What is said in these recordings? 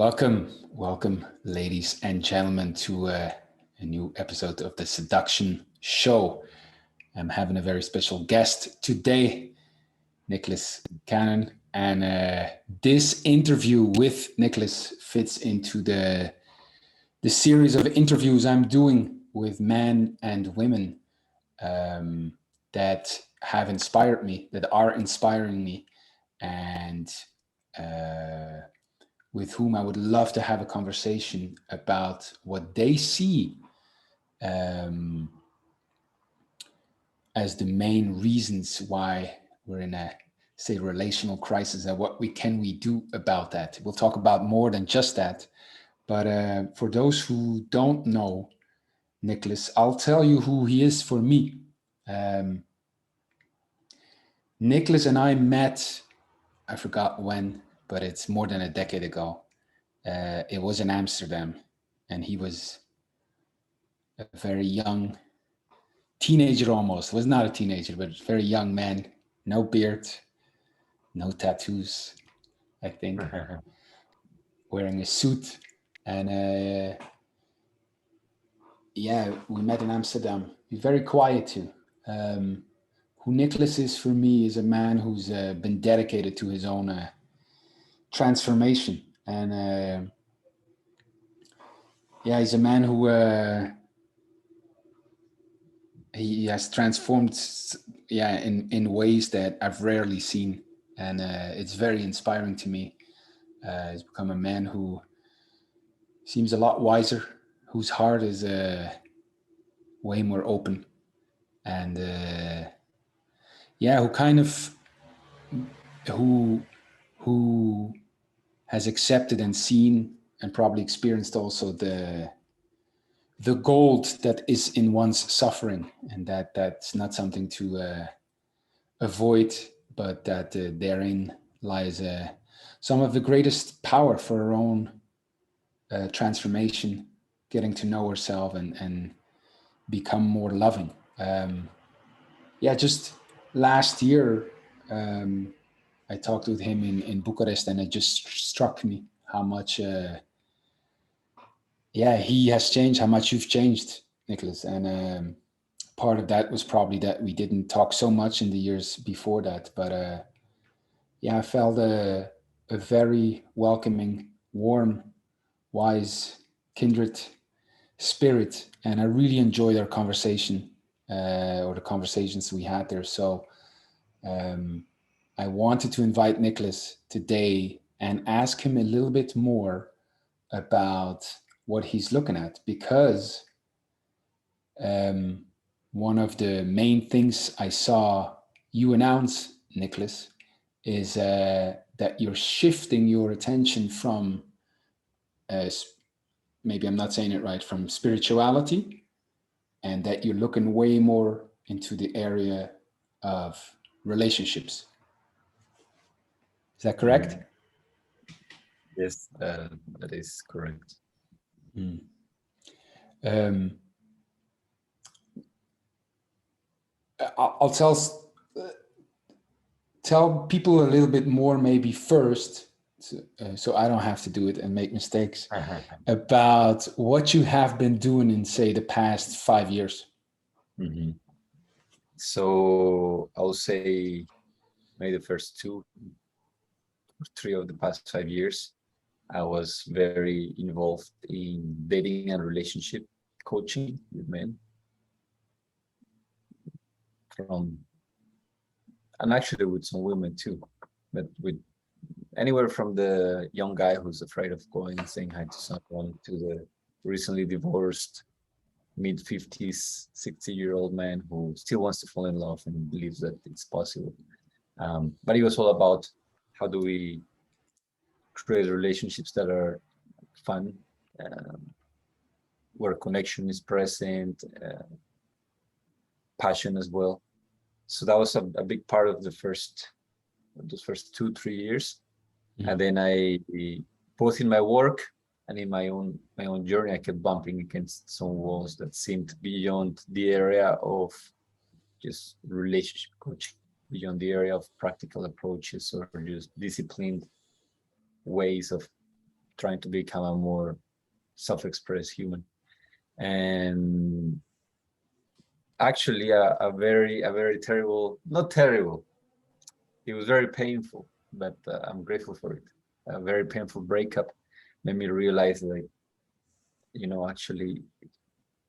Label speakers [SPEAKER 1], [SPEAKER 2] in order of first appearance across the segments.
[SPEAKER 1] Welcome, ladies and gentlemen, to a new episode of the Seduction show. I'm having a very special guest today, Nicolas Canon, and this interview with Nicolas fits into the series of interviews I'm doing with men and women that have inspired me, that are inspiring me, and with whom I would love to have a conversation about what they see as the main reasons why we're in a, say, relational crisis, and what can we do about that. We'll talk about more than just that. But for those who don't know Nicolas, I'll tell you who he is for me. Nicolas and I met, I forgot when, but it's more than a decade ago. It was in Amsterdam, and he was a very young teenager almost. Was not a teenager, but a very young man. No beard, no tattoos, I think. Wearing a suit. And we met in Amsterdam. He's very quiet too. Who Nicolas is for me is a man who's been dedicated to his own transformation. And he's a man who he has transformed in ways that I've rarely seen. And it's very inspiring to me. He's become a man who seems a lot wiser, whose heart is way more open. And who has accepted and seen and probably experienced also the gold that is in one's suffering, and that's not something to avoid, but that therein lies some of the greatest power for our own transformation, getting to know ourselves and become more loving. Just last year, I talked with him in Bucharest, and it just struck me how much he has changed, how much you've changed, Nicolas. And part of that was probably that we didn't talk so much in the years before that. But I felt a very welcoming, warm, wise, kindred spirit. And I really enjoyed our conversation or the conversations we had there. So I wanted to invite Nicolas today and ask him a little bit more about what he's looking at, because one of the main things I saw you announce, Nicolas, is that you're shifting your attention from, maybe I'm not saying it right, from spirituality, and that you're looking way more into the area of relationships. Is that correct?
[SPEAKER 2] Yes, that is correct.
[SPEAKER 1] I'll tell people a little bit more maybe first, so I don't have to do it and make mistakes, about what you have been doing in, say, the past 5 years.
[SPEAKER 2] Mm-hmm. So I'll say maybe the first 2 or 3 of the past 5 years, I was very involved in dating and relationship coaching with men. And actually with some women too, but with anywhere from the young guy who's afraid of going and saying hi to someone to the recently divorced mid-50s, 60-year-old man who still wants to fall in love and believes that it's possible. But it was all about how do we create relationships that are fun, where connection is present, passion as well. So that was a big part of those first 2-3 years. Mm-hmm. And then I, both in my work and in my own journey, I kept bumping against some walls that seemed beyond the area of just relationship coaching, beyond the area of practical approaches or just disciplined ways of trying to become a more self-expressed human. And actually a very terrible, not terrible, it was very painful, but I'm grateful for it. A very painful breakup made me realize that, actually,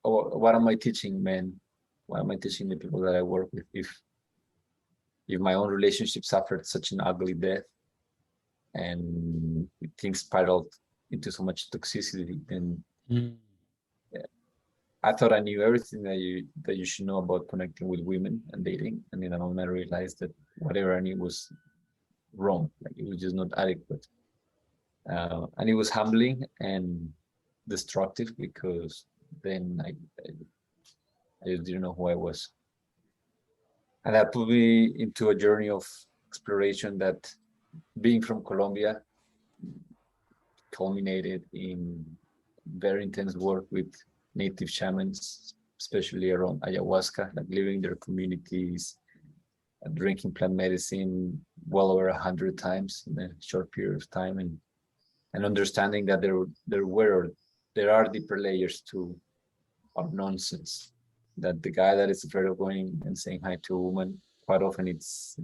[SPEAKER 2] oh, what am I teaching men? What am I teaching the people that I work with? If my own relationship suffered such an ugly death and things spiraled into so much toxicity, then I thought I knew everything that you should know about connecting with women and dating, and then I realized that whatever I knew was wrong. Like it was just not adequate, and it was humbling and destructive because then I just didn't know who I was, and that put me into a journey of exploration that, being from Colombia, culminated in very intense work with native shamans, especially around ayahuasca, like living their communities, drinking plant medicine well over 100 times in a short period of time, and understanding that there are deeper layers to our nonsense. That the guy that is afraid of going and saying hi to a woman, quite often it's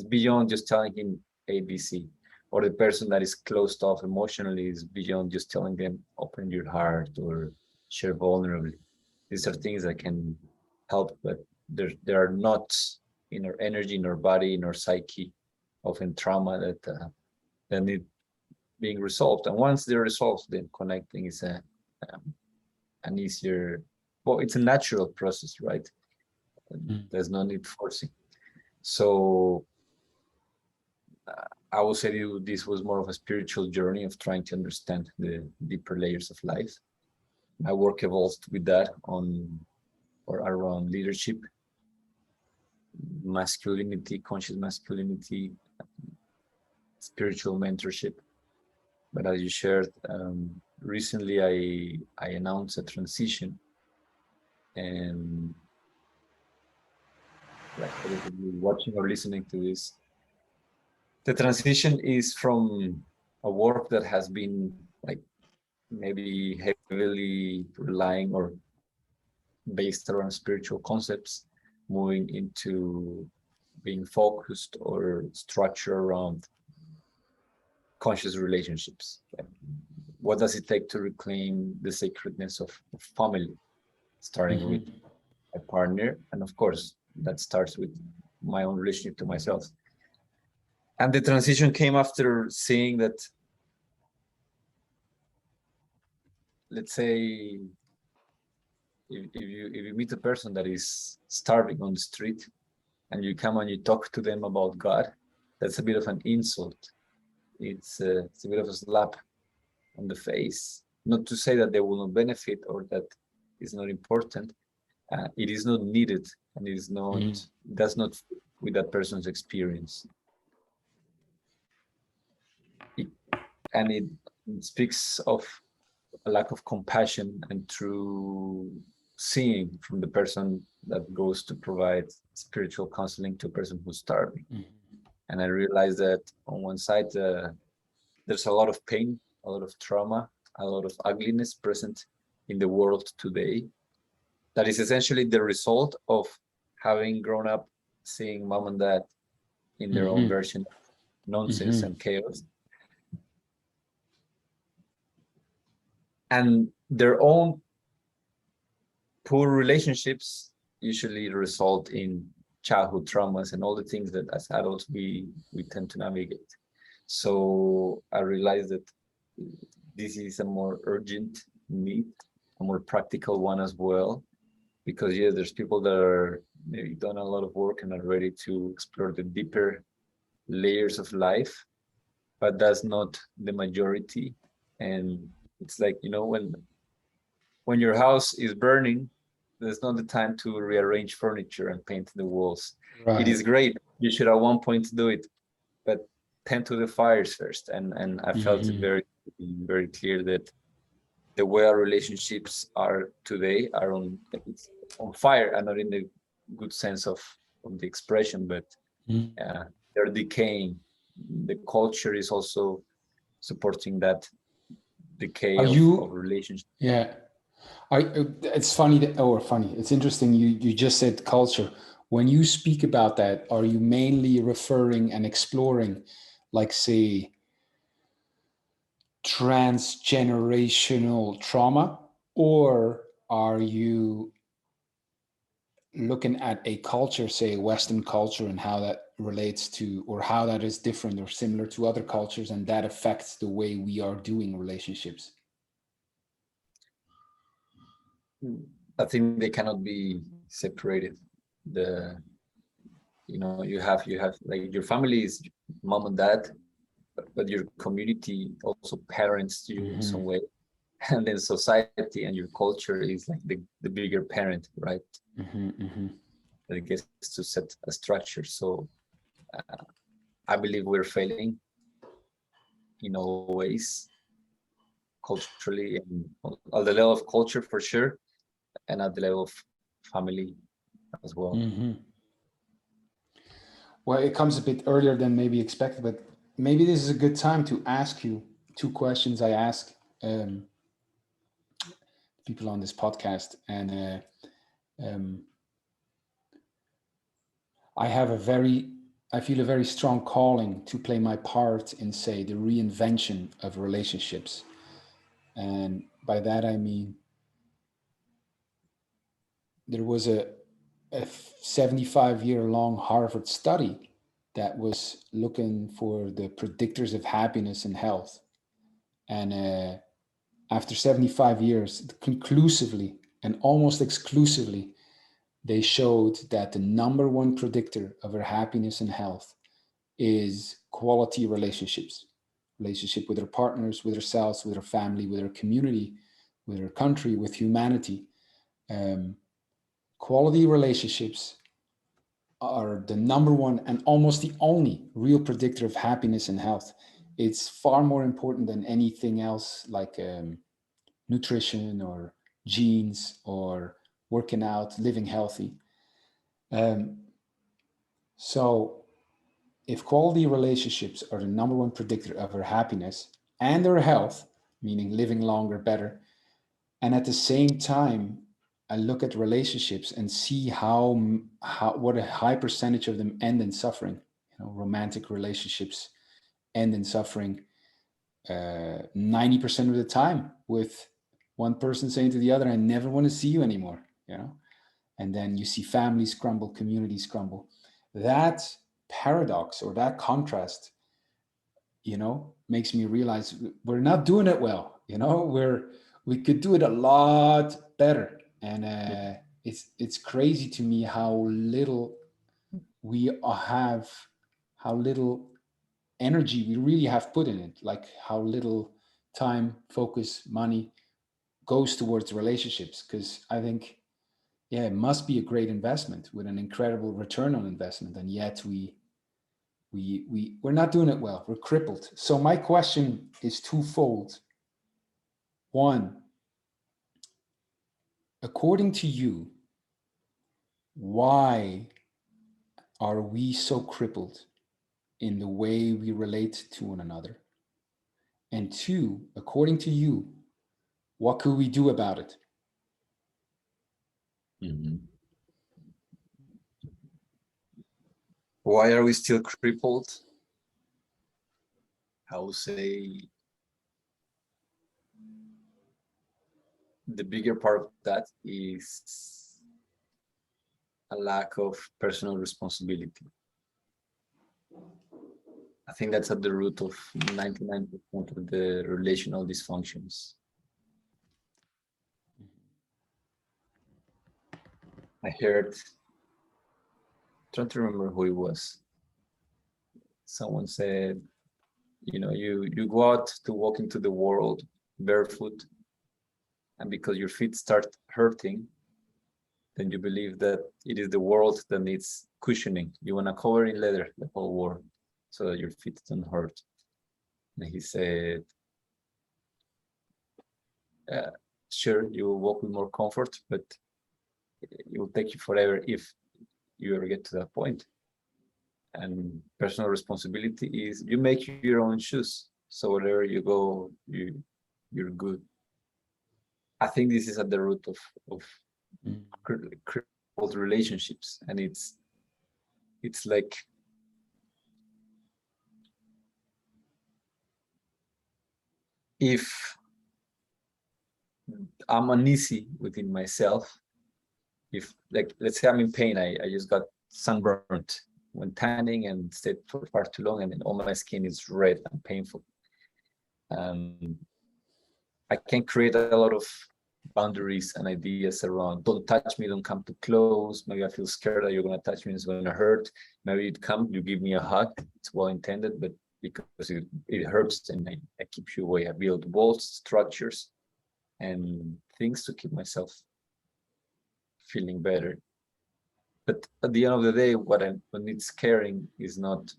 [SPEAKER 2] beyond just telling him ABC, or the person that is closed off emotionally is beyond just telling them open your heart or share vulnerably. These are things that can help, but there are knots in our energy, in our body, in our psyche, often trauma that need being resolved. And once they're resolved, then connecting is um, an easier, well, it's a natural process, right? There's no need forcing. So I would say this was more of a spiritual journey of trying to understand the deeper layers of life. My work evolved with that on or around leadership, masculinity, conscious masculinity, spiritual mentorship. But as you shared, recently I announced a transition, and like for those of you watching or listening to this, the transition is from a work that has been like maybe heavily relying or based around spiritual concepts, moving into being focused or structured around conscious relationships. What does it take to reclaim the sacredness of family, starting with a partner? And of course, that starts with my own relationship to myself. And the transition came after seeing that, let's say, if you meet a person that is starving on the street and you come and you talk to them about God, that's a bit of an insult. It's a bit of a slap on the face. Not to say that they will not benefit or that it's not important. It is not needed, and it is not does not fit with that person's experience. And it speaks of a lack of compassion and true seeing from the person that goes to provide spiritual counseling to a person who's starving. And I realized that on one side, there's a lot of pain, a lot of trauma, a lot of ugliness present in the world today. That is essentially the result of having grown up seeing mom and dad in their own version of nonsense and chaos. And their own poor relationships usually result in childhood traumas and all the things that as adults we tend to navigate. So I realized that this is a more urgent need, a more practical one as well, because yeah, there's people that are maybe done a lot of work and are ready to explore the deeper layers of life, but that's not the majority. And it's like, when your house is burning, there's not the time to rearrange furniture and paint the walls. It is great, you should at one point do it, but tend to the fires first. And I felt very, very clear that the way our relationships are today are on fire, and not in the good sense of the expression, but they're decaying. The culture is also supporting that decay
[SPEAKER 1] Are
[SPEAKER 2] of
[SPEAKER 1] you?
[SPEAKER 2] relationship.
[SPEAKER 1] Yeah. It's funny that, or funny. It's interesting. You just said culture. When you speak about that, are you mainly referring and exploring, like say, transgenerational trauma, or are you looking at a culture, say Western culture, and how that relates to, or how that is different or similar to other cultures, and that affects the way we are doing relationships?
[SPEAKER 2] I think they cannot be separated. The you have like your family is mom and dad, but your community also parents you in
[SPEAKER 1] Mm-hmm.
[SPEAKER 2] some way, and then society and your culture is like the bigger parent, right?
[SPEAKER 1] Mm-hmm. Mm-hmm.
[SPEAKER 2] That gets to set a structure. So I believe we're failing in all ways culturally and at the level of culture for sure, and at the level of family as well.
[SPEAKER 1] Mm-hmm. Well, it comes a bit earlier than maybe expected, but maybe this is a good time to ask you two questions I ask um, people on this podcast. And um, I have a very, I feel a very strong calling to play my part in, say, the reinvention of relationships. And by that, I mean, there was a 75-year long Harvard study that was looking for the predictors of happiness and health. And after 75 years, conclusively and almost exclusively, they showed that the number one predictor of our happiness and health is quality relationships. Relationship with our partners, with ourselves, with our family, with our community, with our country, with humanity. Um, Quality relationships are the number one and almost the only real predictor of happiness and health. It's far more important than anything else, like nutrition or genes or working out, living healthy. Um, so, if quality relationships are the number one predictor of our happiness and our health, meaning living longer, better, and at the same time, I look at relationships and see how what a high percentage of them end in suffering. You know, romantic relationships end in suffering 90% of the time, with one person saying to the other, I never want to see you anymore, you know? And then you see families crumble, communities crumble. That paradox or that contrast, you know, makes me realize we're not doing it well. You know, we could do it a lot better. And it's crazy to me how little we have, how little energy we really have put in it, like how little time, focus, money goes towards relationships. Because I think, yeah, it must be a great investment with an incredible return on investment, and yet we're not doing it well. We're crippled. So my question is twofold. One, according to you, why are we so crippled in the way we relate to one another? And two, according to you, what could we do about it?
[SPEAKER 2] Mhm. Why are we still crippled? I would say the bigger part of that is a lack of personal responsibility. I think that's at the root of 99% of the relational dysfunctions. I heard, trying to remember who it was. Someone said, you go out to walk into the world barefoot, and because your feet start hurting, then you believe that it is the world that needs cushioning. You want to cover in leather the whole world so that your feet don't hurt. And he said, uh, sure, you will walk with more comfort, but it will take you forever if you ever get to that point. And personal responsibility is you make your own shoes. So wherever you go, you're good. I think this is at the root of crippled relationships, and it's like if I'm uneasy within myself, if like let's say I'm in pain, I just got sunburnt when tanning and stayed for far too long, and then all my skin is red and painful. Um, I can create a lot of boundaries and ideas around don't touch me, don't come too close. Maybe I feel scared that you're gonna touch me, it's gonna hurt. Maybe you come, you give me a hug, it's well intended, but because it hurts and I keep you away. I build walls, structures, and things to keep myself feeling better. But at the end of the day, what needs caring is not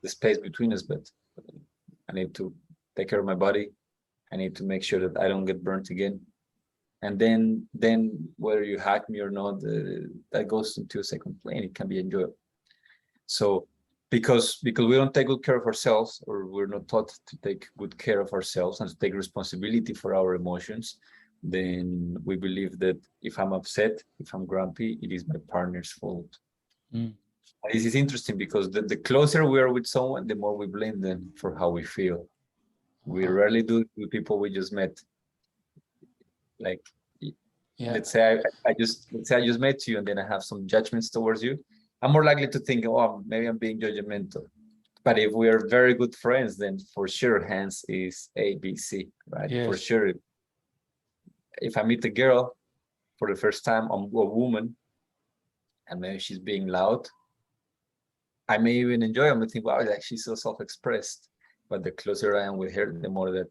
[SPEAKER 2] the space between us, but I need to take care of my body. I need to make sure that I don't get burnt again. And then whether you hack me or not, that goes into a second plane. It can be enjoyable. So because we don't take good care of ourselves, or we're not taught to take good care of ourselves and to take responsibility for our emotions, then we believe that if I'm upset, if I'm grumpy, it is my partner's fault. This is interesting because the closer we are with someone, the more we blame them for how we feel. We rarely do it with people we just met. Like, let's say I just met you and then I have some judgments towards you. I'm more likely to think, oh, maybe I'm being judgmental. But if we are very good friends, then for sure, hands is A, B, C, right?
[SPEAKER 1] Yes.
[SPEAKER 2] For sure. If I meet a girl for the first time, I'm a woman, and maybe she's being loud, I may even enjoy it. I may think, wow, like she's so self-expressed. But the closer I am with her, the more that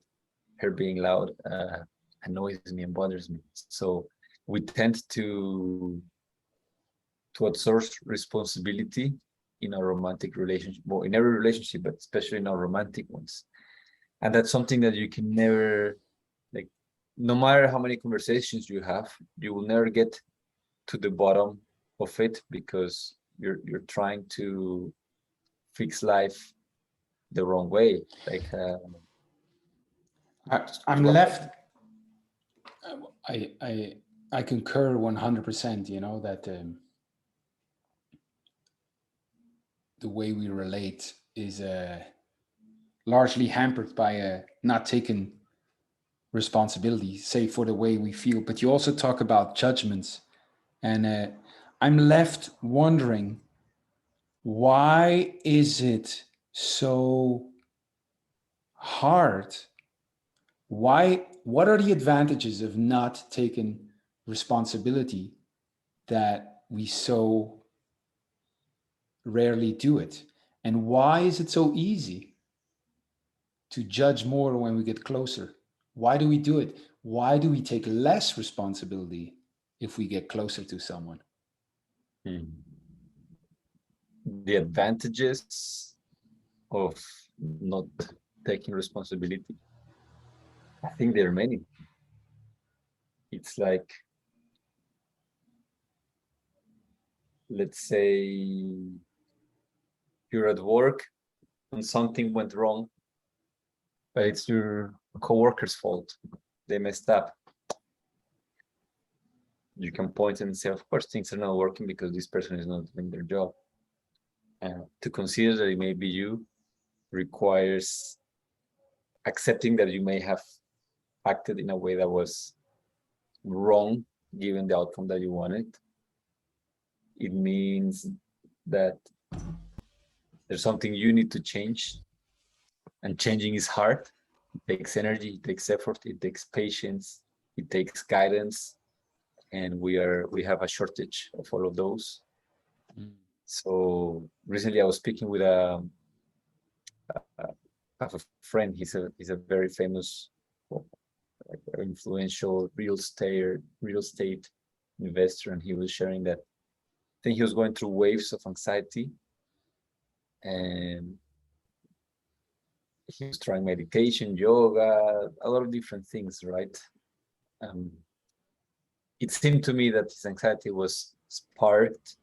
[SPEAKER 2] her being loud annoys me and bothers me. So we tend to outsource responsibility in a romantic relationship, well, in every relationship, but especially in our romantic ones. And that's something that you can never, like, no matter how many conversations you have, you will never get to the bottom of it because you're trying to fix life the wrong way. Like
[SPEAKER 1] I'm left. I concur 100%. You know that the way we relate is largely hampered by not taking responsibility, say for the way we feel. But you also talk about judgments, and I'm left wondering, why is it so hard? Why? What are the advantages of not taking responsibility that we so rarely do it? And why is it so easy to judge more when we get closer? Why do we do it? Why do we take less responsibility if we get closer to someone?
[SPEAKER 2] the advantages of not taking responsibility, I think there are many. It's like, let's say you're at work and something went wrong, but it's your coworker's fault. They messed up. You can point and say, of course, things are not working because this person is not doing their job. And to consider that it may be you requires accepting that you may have acted in a way that was wrong given the outcome that you wanted. It means that there's something you need to change, and changing is hard. It takes energy, it takes effort, it takes patience, it takes guidance, and we have a shortage of all of those. So recently I was speaking with a friend. He's a very famous, well, like, influential real estate investor, and he was sharing that I think he was going through waves of anxiety, and he was trying meditation, yoga, a lot of different things, right? Um, it seemed to me that his anxiety was sparked,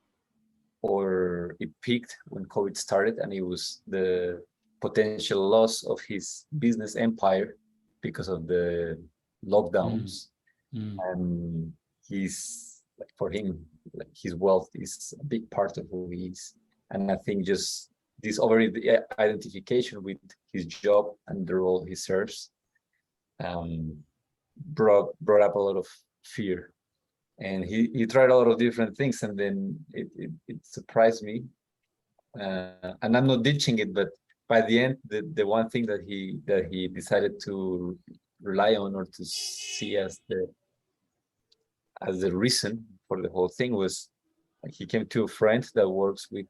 [SPEAKER 2] or it peaked when COVID started, and it was the potential loss of his business empire because of the
[SPEAKER 1] Mm,
[SPEAKER 2] lockdowns.
[SPEAKER 1] mm.
[SPEAKER 2] And he's like, for him, like his wealth is a big part of who he is. And I think just this over identification with his job and the role he serves um, brought up a lot of fear. And he tried a lot of different things, and then it surprised me. And I'm not ditching it, but by the end, the one thing that he decided to rely on or to see as the reason for the whole thing was like he came to a friend that works with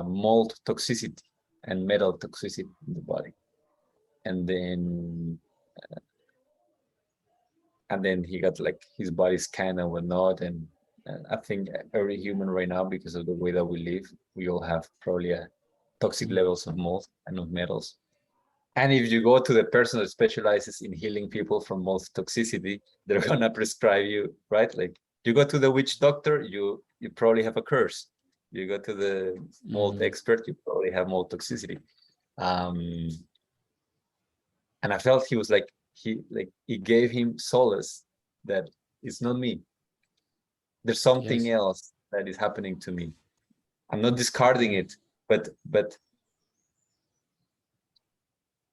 [SPEAKER 2] mold toxicity and metal toxicity in the body, and then he got like his body scanned and whatnot. And I think every human right now, because of the way that we live, we all have probably a toxic
[SPEAKER 1] Mm.
[SPEAKER 2] levels of mold and of metals. And if you go to the person that specializes in healing people from mold toxicity, they're gonna prescribe you, right? Like you go to the witch doctor, you probably have a curse. You go to the mold
[SPEAKER 1] Mm.
[SPEAKER 2] expert, you probably have mold toxicity. Um, and I felt he was like it gave him solace that it's not me. There's something
[SPEAKER 1] Yes,
[SPEAKER 2] else that is happening to me. I'm not discarding it, but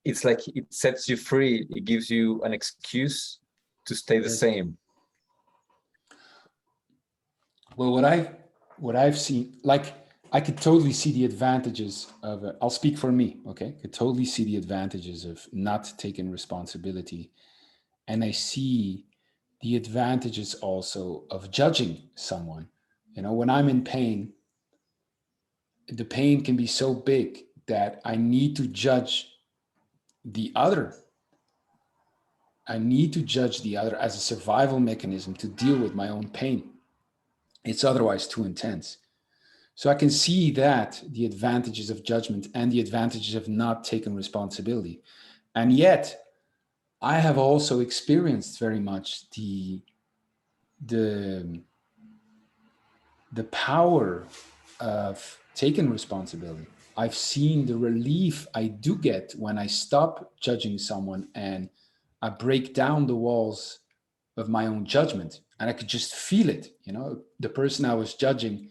[SPEAKER 2] it's like it sets you free. It gives you an excuse to stay the
[SPEAKER 1] yes.
[SPEAKER 2] same.
[SPEAKER 1] Well, what I've seen, like I could totally see the advantages of. I'll speak for me, okay? Could totally see the advantages of not taking responsibility, and I see the advantages also of judging someone. You know, when I'm in pain, the pain can be so big that I need to judge the other. I need to judge the other as a survival mechanism to deal with my own pain. It's otherwise too intense. So I can see that the advantages of judgment and the advantages of not taking responsibility. And yet, I have also experienced very much the the power of taking responsibility. I've seen the relief I do get when I stop judging someone and I break down the walls of my own judgment, and I could just feel it. You know, the person I was judging,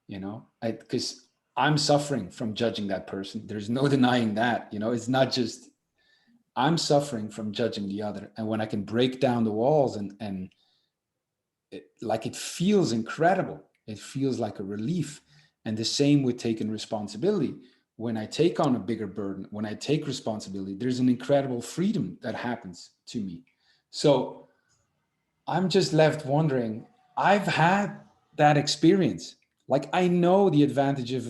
[SPEAKER 1] you know, because I'm suffering from judging that person. There's no denying that. You know, it's not just I'm suffering from judging the other, and when I can break down the walls and like it feels incredible. It feels like a relief. And the same with taking responsibility. When I take on a bigger burden, when I take responsibility, there's an incredible freedom that happens to me. So I'm just left wondering, I've had that experience. Like I know the advantage of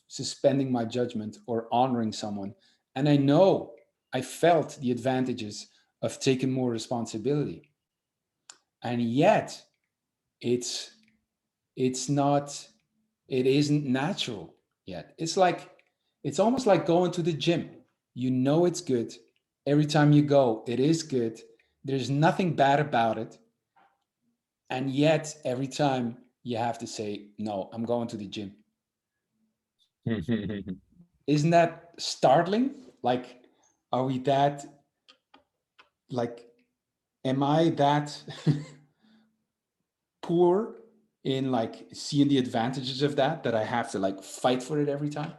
[SPEAKER 1] suspending my judgment or honoring someone. And I know I felt the advantages of taking more responsibility. And yet it's it's not it isn't natural yet. It's almost like going to the gym. You know it's good. Every time you go, it is good. There's nothing bad about it. And yet every time you have to say, no, I'm going to the gym. Isn't that startling? Like, are we that like am I that poor in like seeing the advantages of that I have to like fight for it every time?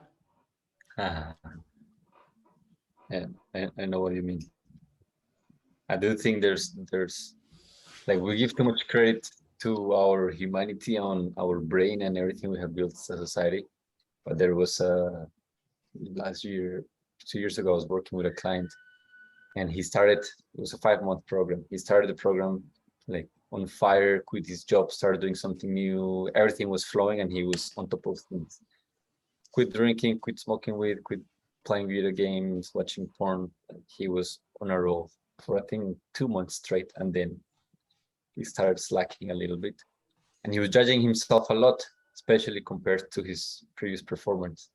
[SPEAKER 2] Ah, yeah, I know what you mean. I do think there's like we give too much credit to our humanity on our brain and everything we have built as a society. But there was a last year, 2 years ago, I was working with a client, and he started. It was a 5 month program. He started the program like on fire, quit his job, started doing something new. Everything was flowing, and he was on top of things. Quit drinking, quit smoking weed, quit playing video games, watching porn. He was on a roll for I think 2 months straight, and then he started slacking a little bit, and he was judging himself a lot, especially compared to his previous performance.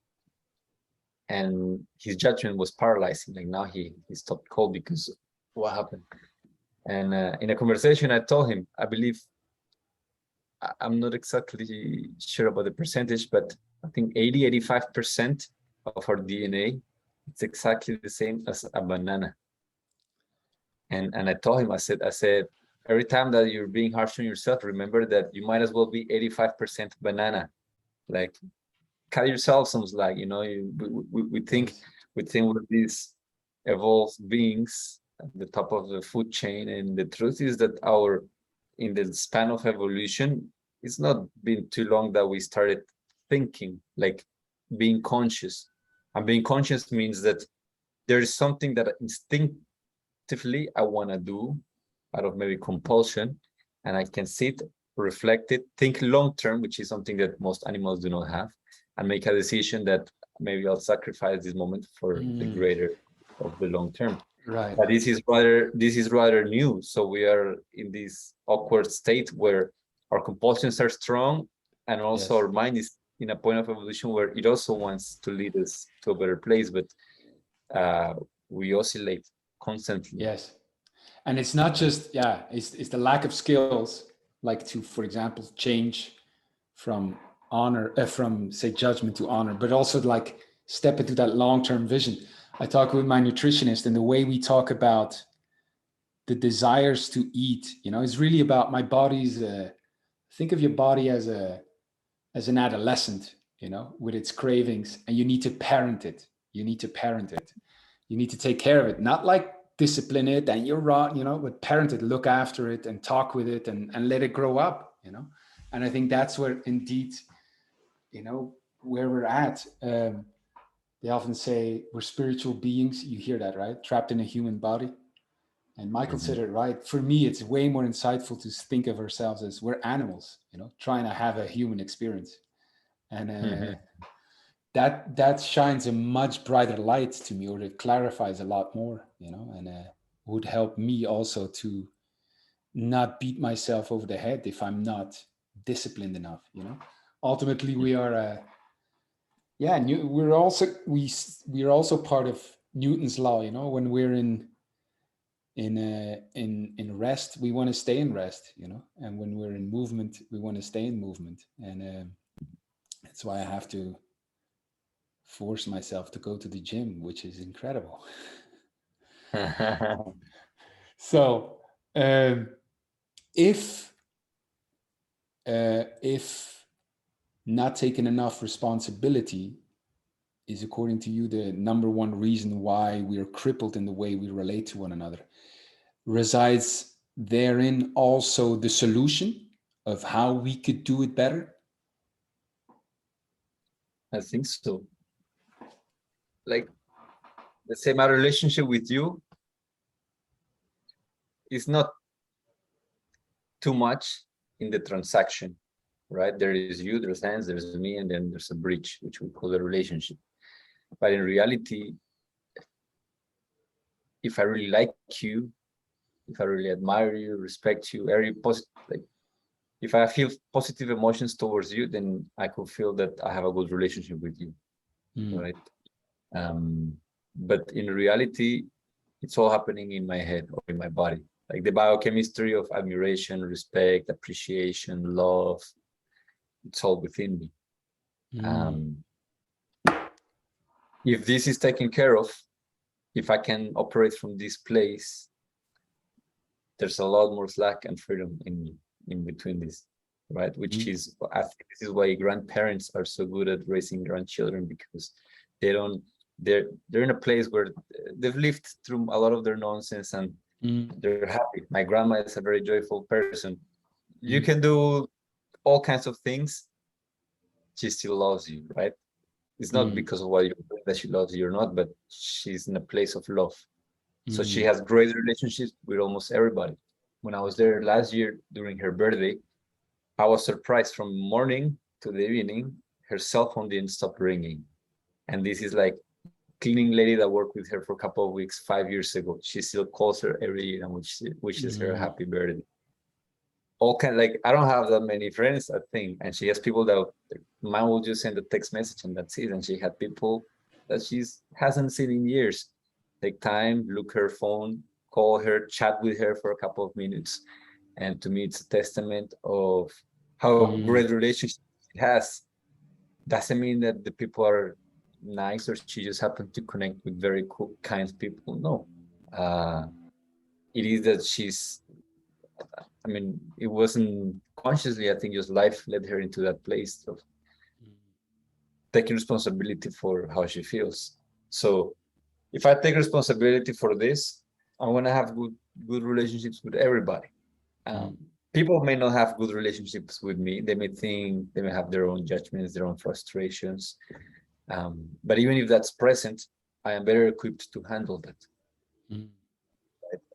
[SPEAKER 2] And his judgment was paralyzing. Like now he stopped cold because what happened. And in a conversation, I told him, I believe I'm not exactly sure about the percentage, but I think 80, 85% of our DNA, it's exactly the same as a banana. And I told him, I said, every time that you're being harsh on yourself, remember that you might as well be 85% banana. Like, cut yourself some slack. We think
[SPEAKER 1] Yes.
[SPEAKER 2] we're these evolved beings at the top of the food chain, and the truth is that in the span of evolution, it's not been too long that we started thinking, like being conscious. And being conscious means that there is something that instinctively I want to do out of maybe compulsion, and I can sit, reflect it, think long term, which is something that most animals do not have, and make a decision that maybe I'll sacrifice this moment for the
[SPEAKER 1] Mm,
[SPEAKER 2] greater of the long term.
[SPEAKER 1] right.
[SPEAKER 2] But this is rather new. So we are in this awkward state where our compulsions are strong, and also
[SPEAKER 1] Yes.
[SPEAKER 2] our mind is in a point of evolution where it also wants to lead us to a better place, but uh, we oscillate constantly.
[SPEAKER 1] Yes. And it's not
[SPEAKER 2] Right?
[SPEAKER 1] just, yeah, it's the lack of skills, like to, for example, change from honor, from say judgment to honor, but also like step into that long-term vision. I talk with my nutritionist, and the way we talk about the desires to eat, is really about my body's, think of your body as an adolescent, with its cravings, and you need to parent it. You need to parent it. You need to take care of it, not like discipline it and you're wrong, but parent it, look after it, and talk with it, and let it grow up. And I think that's where indeed, where we're at. They often say we're spiritual beings. You hear that, right? Trapped in a human body. And Michael
[SPEAKER 2] Mhm.
[SPEAKER 1] said it right. For me, it's way more insightful to think of ourselves as we're animals, trying to have a human experience. And
[SPEAKER 2] Mhm.
[SPEAKER 1] that shines a much brighter light to me, or it clarifies a lot more, and would help me also to not beat myself over the head if I'm not disciplined enough. Ultimately, we are, yeah, we're also part of Newton's law. When we're in rest, we want to stay in rest, and when we're in movement, we want to stay in movement, and that's why I have to force myself to go to the gym, which is incredible. So, um, if if not taking enough responsibility is, according to you, the number one reason why we are crippled in the way we relate to one another, resides therein also the solution of how we could do it better?
[SPEAKER 2] I think so. Like, let's say my relationship with you is not too much in the transaction, right? There is you, there's Hans, there's me, and then there's a bridge, which we call a relationship. But in reality, if I really like you, if I really admire you, respect you, very positive, like if I feel positive emotions towards you, then I could feel that I have a good relationship with you,
[SPEAKER 1] Mm.
[SPEAKER 2] right? Um, but in reality, it's all happening in my head or in my body. Like the biochemistry of admiration, respect, appreciation, love, it's all within me.
[SPEAKER 1] Mm.
[SPEAKER 2] Um, if this is taken care of, if I can operate from this place, there's a lot more slack and freedom in between this, right? Which
[SPEAKER 1] Mm.
[SPEAKER 2] is, I think this is why grandparents are so good at raising grandchildren, because they don't they're in a place where they've lived through a lot of their nonsense, and
[SPEAKER 1] Mm.
[SPEAKER 2] they're happy. My grandma is a very joyful person. You
[SPEAKER 1] Mm.
[SPEAKER 2] can do all kinds of things, she still loves you, right? It's not
[SPEAKER 1] Mm.
[SPEAKER 2] because of what you're doing that she loves you or not, but she's in a place of love. So she
[SPEAKER 1] Mm.
[SPEAKER 2] has great relationships with almost everybody. When I was there last year during her birthday, I was surprised from morning to the evening, her cell phone didn't stop ringing. And this is like cleaning lady that worked with her for a couple of weeks 5 years ago. She still calls her every year and wishes her a
[SPEAKER 1] Mm.
[SPEAKER 2] happy birthday. All kind, like I don't have that many friends, I think, and she has people that mine will just send a text message and that's it. And she had people that she hasn't seen in years. Take time, look her phone, call her, chat with her for a couple of minutes, and to me, it's a testament of how
[SPEAKER 1] Mm.
[SPEAKER 2] great relationship it has. Doesn't mean that the people are nice, or she just happened to connect with very cool, kind people. No, uh, it is that she's. I mean, it wasn't consciously. I think just life led her into that place of taking responsibility for how she feels. So if I take responsibility for this, I'm gonna have good relationships with everybody.
[SPEAKER 1] Mm.
[SPEAKER 2] Um, People may not have good relationships with me. They may think they may have their own judgments, their own frustrations. But even if that's present, I am better equipped to handle that.
[SPEAKER 1] Mm.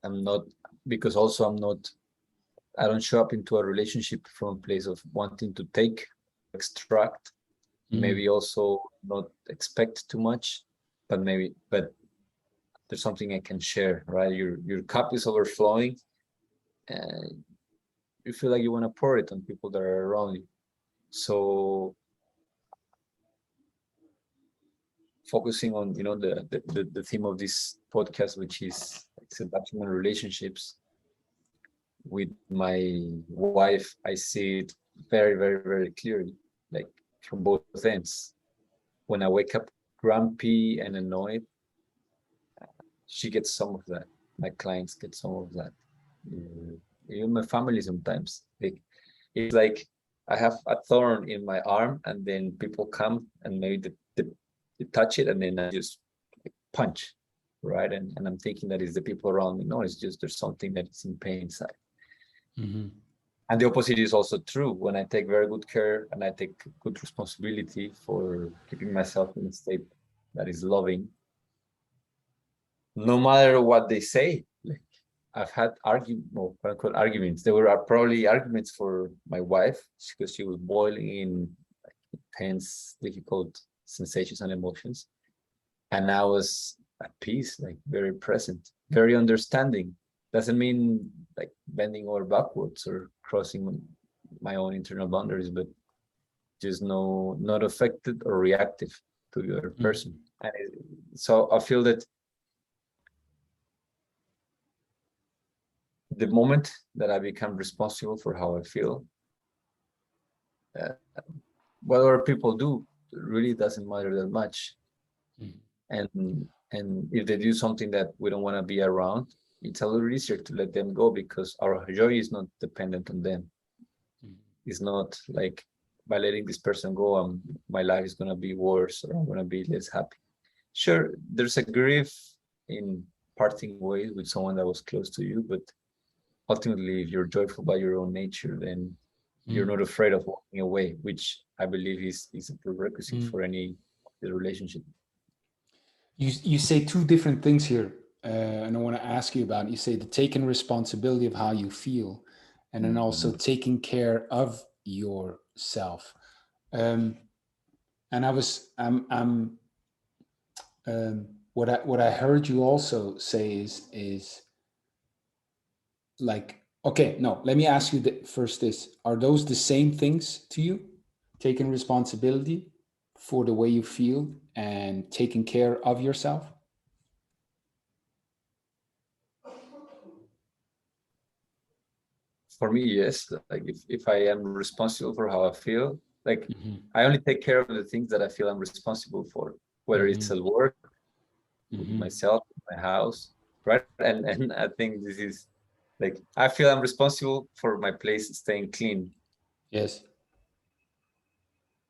[SPEAKER 2] I'm not because also I'm not. I don't show up into a relationship from a place of wanting to take, extract,
[SPEAKER 1] Mm.
[SPEAKER 2] maybe also not expect too much, but there's something I can share, right? Your cup is overflowing, and you feel like you want to pour it on people that are around you. So focusing on the theme of this podcast, which is seduction and relationships with my wife, I see it very, very, very clearly, like from both ends. When I wake up grumpy and annoyed, she gets some of that. My clients get some of that. Mm, Even my family sometimes. It's like I have a thorn in my arm, and then people come and maybe they touch it, and then I just like, punch, right? And I'm thinking that it's the people around me. No, it's just there's something that is in pain inside.
[SPEAKER 1] Mm-hmm.
[SPEAKER 2] And the opposite is also true. When I take very good care and I take good responsibility for keeping myself in a state that is loving, no matter what they say. Like I've had well, quote unquote arguments. There were probably arguments for my wife because she was boiling in intense, difficult sensations and emotions, and I was at peace, like very present, very understanding. Doesn't mean like bending over backwards or crossing my own internal boundaries, but just no, not affected or reactive to the other
[SPEAKER 1] Mm.
[SPEAKER 2] person. And so I feel that the moment that I become responsible for how I feel, uh, what other people do really doesn't matter that much.
[SPEAKER 1] Mm.
[SPEAKER 2] And if they do something that we don't want to be around, it's a little easier to let them go because our joy is not dependent on them.
[SPEAKER 1] Mm.
[SPEAKER 2] It's not like by letting this person go, my life is gonna be worse or I'm gonna be less happy. Sure, there's a grief in parting ways with someone that was close to you, but ultimately, if you're joyful by your own nature, then you're
[SPEAKER 1] Mm.
[SPEAKER 2] not afraid of walking away, which I believe is a prerequisite
[SPEAKER 1] Mm.
[SPEAKER 2] for any relationship.
[SPEAKER 1] You say two different things here, and I want to ask you about it. You say the taking responsibility of how you feel, and then also
[SPEAKER 2] Mhm.
[SPEAKER 1] taking care of yourself. Um, and what I heard you also say is like, okay, no, let me ask you first this: are those the same things to you? Taking responsibility for the way you feel and taking care of yourself.
[SPEAKER 2] For me, yes. Like if I am responsible for how I feel, like
[SPEAKER 1] Mm-hmm.
[SPEAKER 2] I only take care of the things that I feel I'm responsible for, whether it's
[SPEAKER 1] Mm-hmm.
[SPEAKER 2] at work, with
[SPEAKER 1] Mm-hmm.
[SPEAKER 2] myself, my house, right? And I think this is like I feel I'm responsible for my place staying clean.
[SPEAKER 1] Yes.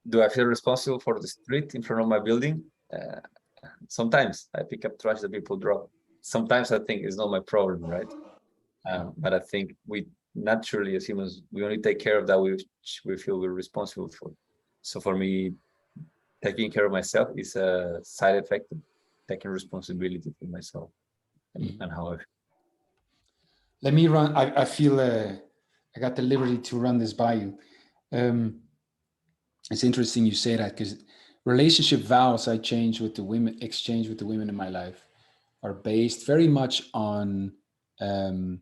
[SPEAKER 2] Do I feel responsible for the street in front of my building? Sometimes I pick up trash that people drop. Sometimes I think it's not my problem, right?
[SPEAKER 1] Yeah.
[SPEAKER 2] But I think we naturally, as humans, we only take care of that which we feel we're responsible for. So for me, taking care of myself is a side effect of taking responsibility for myself
[SPEAKER 1] Mm-hmm.
[SPEAKER 2] and how I feel.
[SPEAKER 1] Let me run. I feel I got the liberty to run this by you. Um, it's interesting you say that because relationship vows I change with the women, exchange with the women in my life, are based very much on um,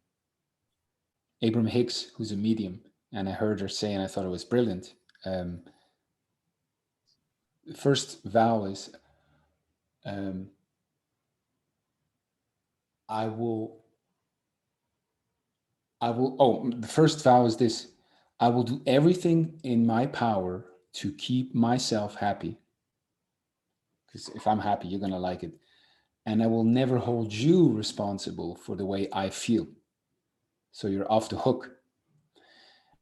[SPEAKER 1] Abram Hicks, who's a medium, and I heard her say, and I thought it was brilliant. Um, the first vow is um, I will oh, the first vow is this: I will do everything in my power to keep myself happy. because if I'm happy, you're gonna like it. And I will never hold you responsible for the way I feel. So you're off the hook.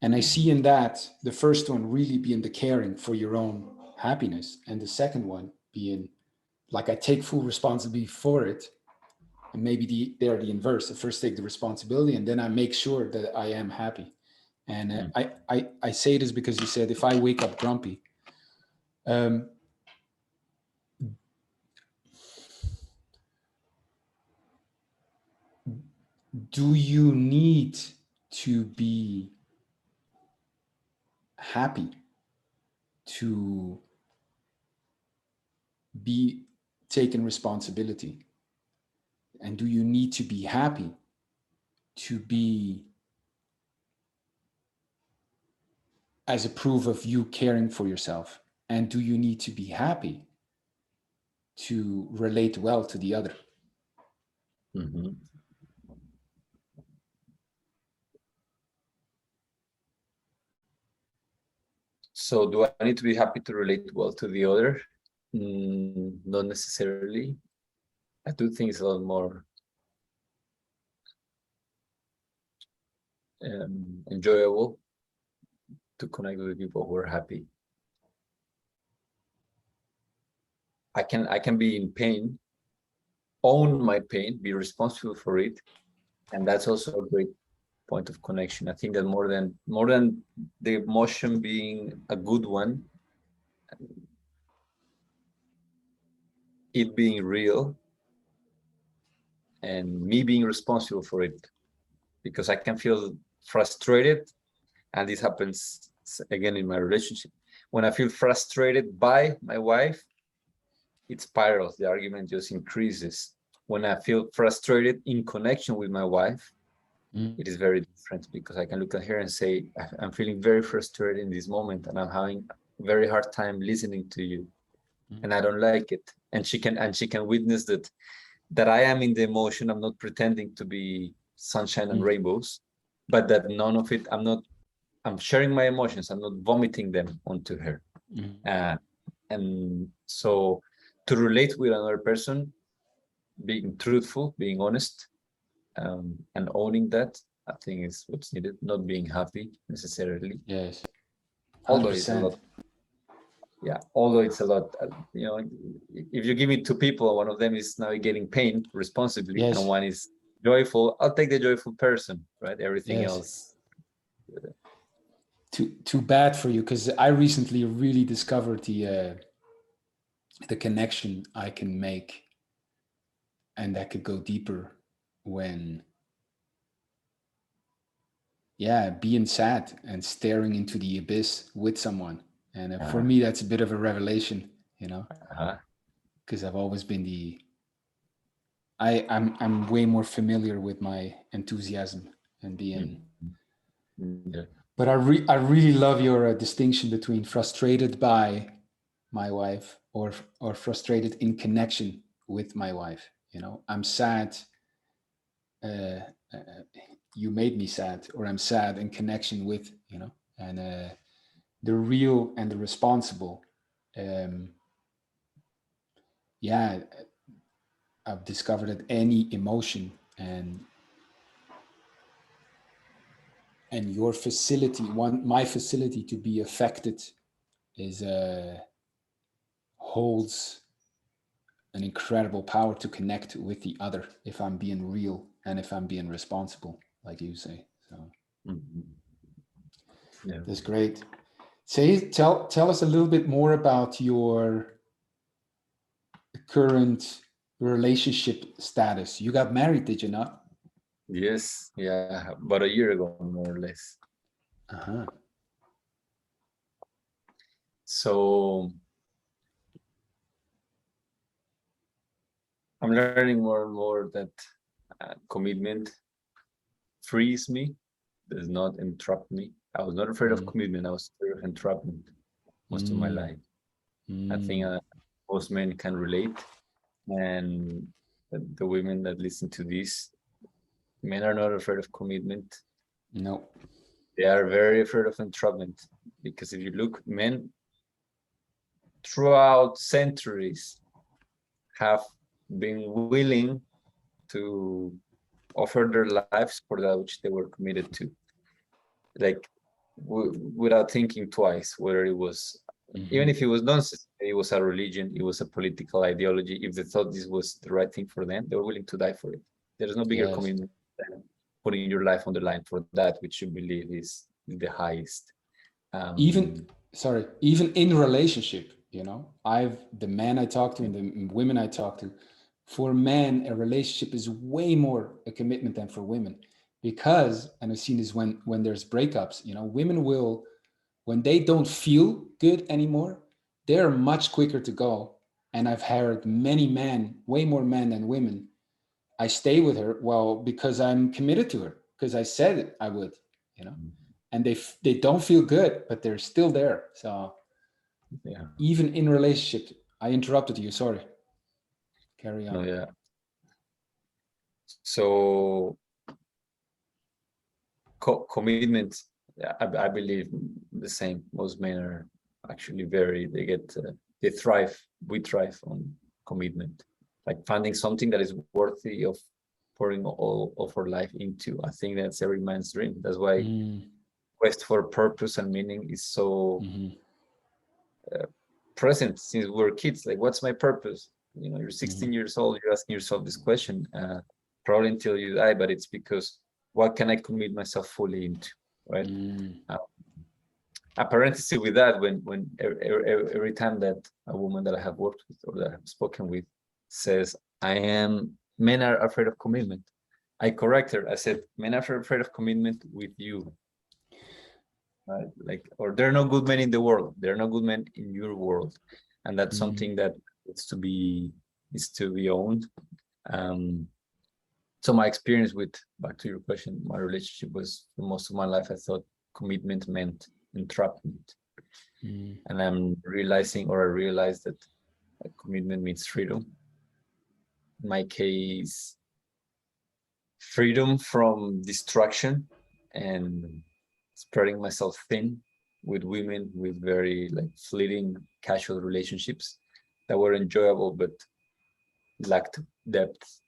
[SPEAKER 1] And I see in that the first one really being the caring for your own happiness, and the second one being like I take full responsibility for it. And maybe they're the inverse. I first take the responsibility, and then I make sure that I am happy. And I say this because you said if I wake up grumpy, um, do you need to be happy to be taking responsibility? And do you need to be happy to be as a proof of you caring for yourself? And do you need to be happy to relate well to the other?
[SPEAKER 2] Mm-hmm. So do I need to be happy to relate well to the other? Not necessarily. I do think it's a lot more enjoyable to connect with people who are happy. I can be in pain, own my pain, be responsible for it, and that's also a great point of connection. I think that more than the emotion being a good one, it being real and me being responsible for it, because I can feel frustrated, and this happens again in my relationship. When I feel frustrated by my wife, it spirals, the argument just increases. When I feel frustrated in connection with my wife, it is very different, because I can look at her and say, I'm feeling very frustrated in this moment, and I'm having a very hard time listening to you, and I don't like it. And she can witness that I am in the emotion. I'm not pretending to be sunshine and rainbows, but that none of it, I'm sharing my emotions. I'm not vomiting them onto her. And so to relate with another person, being truthful, being honest, and owning that, I think is what's needed, not being happy necessarily.
[SPEAKER 1] Yes.
[SPEAKER 2] Although it's a
[SPEAKER 1] 100%.
[SPEAKER 2] lot. Yeah, although it's a lot, if you give me two people, one of them is navigating pain responsibly, and
[SPEAKER 1] Yes.
[SPEAKER 2] one is joyful, I'll take the joyful person, right? Everything
[SPEAKER 1] Yes.
[SPEAKER 2] else.
[SPEAKER 1] Too bad for you, because I recently really discovered the connection I can make, and that could go deeper when, yeah, being sad and staring into the abyss with someone. And for me, that's a bit of a revelation,
[SPEAKER 2] Uh-huh.
[SPEAKER 1] because I've always been I'm way more familiar with my enthusiasm and being.
[SPEAKER 2] Yeah.
[SPEAKER 1] But I really love your distinction between frustrated by my wife or frustrated in connection with my wife. I'm sad. Uh, uh, you made me sad, or I'm sad in connection with, and the real and the responsible. Um, yeah, I've discovered that any emotion and your facility, my facility to be affected is holds an incredible power to connect with the other if I'm being real and if I'm being responsible, like you say. So
[SPEAKER 2] Yeah.
[SPEAKER 1] that's great. Tell us a little bit more about your current relationship status. You got married, did you not?
[SPEAKER 2] Yes, yeah, about a year ago, more or less.
[SPEAKER 1] Uh-huh.
[SPEAKER 2] So I'm learning more and more that commitment frees me, does not entrap me. I was not afraid of commitment. I was afraid of entrapment most of my life. I think most men can relate, and the women that listen to this, men are not afraid of commitment.
[SPEAKER 1] No.
[SPEAKER 2] They are very afraid of entrapment, because if you look, men throughout centuries have been willing to offer their lives for that which they were committed to, like without thinking twice whether it was, even if it was nonsense, it was a religion, it was a political ideology. If they thought this was the right thing for them, they were willing to die for it. There's no bigger
[SPEAKER 1] Yes.
[SPEAKER 2] commitment than putting your life on the line for that which you believe is the highest.
[SPEAKER 1] Even even in relationship, the men I talk to and the women I talk to, for men a relationship is way more a commitment than for women, because, and I've seen this when there's breakups, women will, when they don't feel good anymore, they're much quicker to go. And I've heard many men, way more men than women, I stay with her, well, because I'm committed to her, because I said it I would, and they don't feel good, but they're still there. So
[SPEAKER 2] Yeah.
[SPEAKER 1] even in relationship, I interrupted you. Sorry. Carry
[SPEAKER 2] No,
[SPEAKER 1] on.
[SPEAKER 2] yeah. So commitment, I believe the same. Most men are actually they thrive. We thrive on commitment, like finding something that is worthy of pouring all of our life into. I think that's every man's dream. That's why quest for purpose and meaning is so present since we're kids. Like, what's my purpose? You're 16 years old, you're asking yourself this question, probably until you die, but it's because what can I commit myself fully into, right? A parenthesis with that, when every time that a woman that I have worked with or that I have spoken with says, men are afraid of commitment, I correct her. I said, men are afraid of commitment with you. Right? Like, or there are no good men in the world. There are no good men in your world, and that's something that is to be owned. So my experience with, back to your question, my relationship was, for most of my life, I thought commitment meant entrapment, and I realized that commitment means freedom. In my case, freedom from distraction and spreading myself thin with women with very fleeting casual relationships that were enjoyable but lacked depth,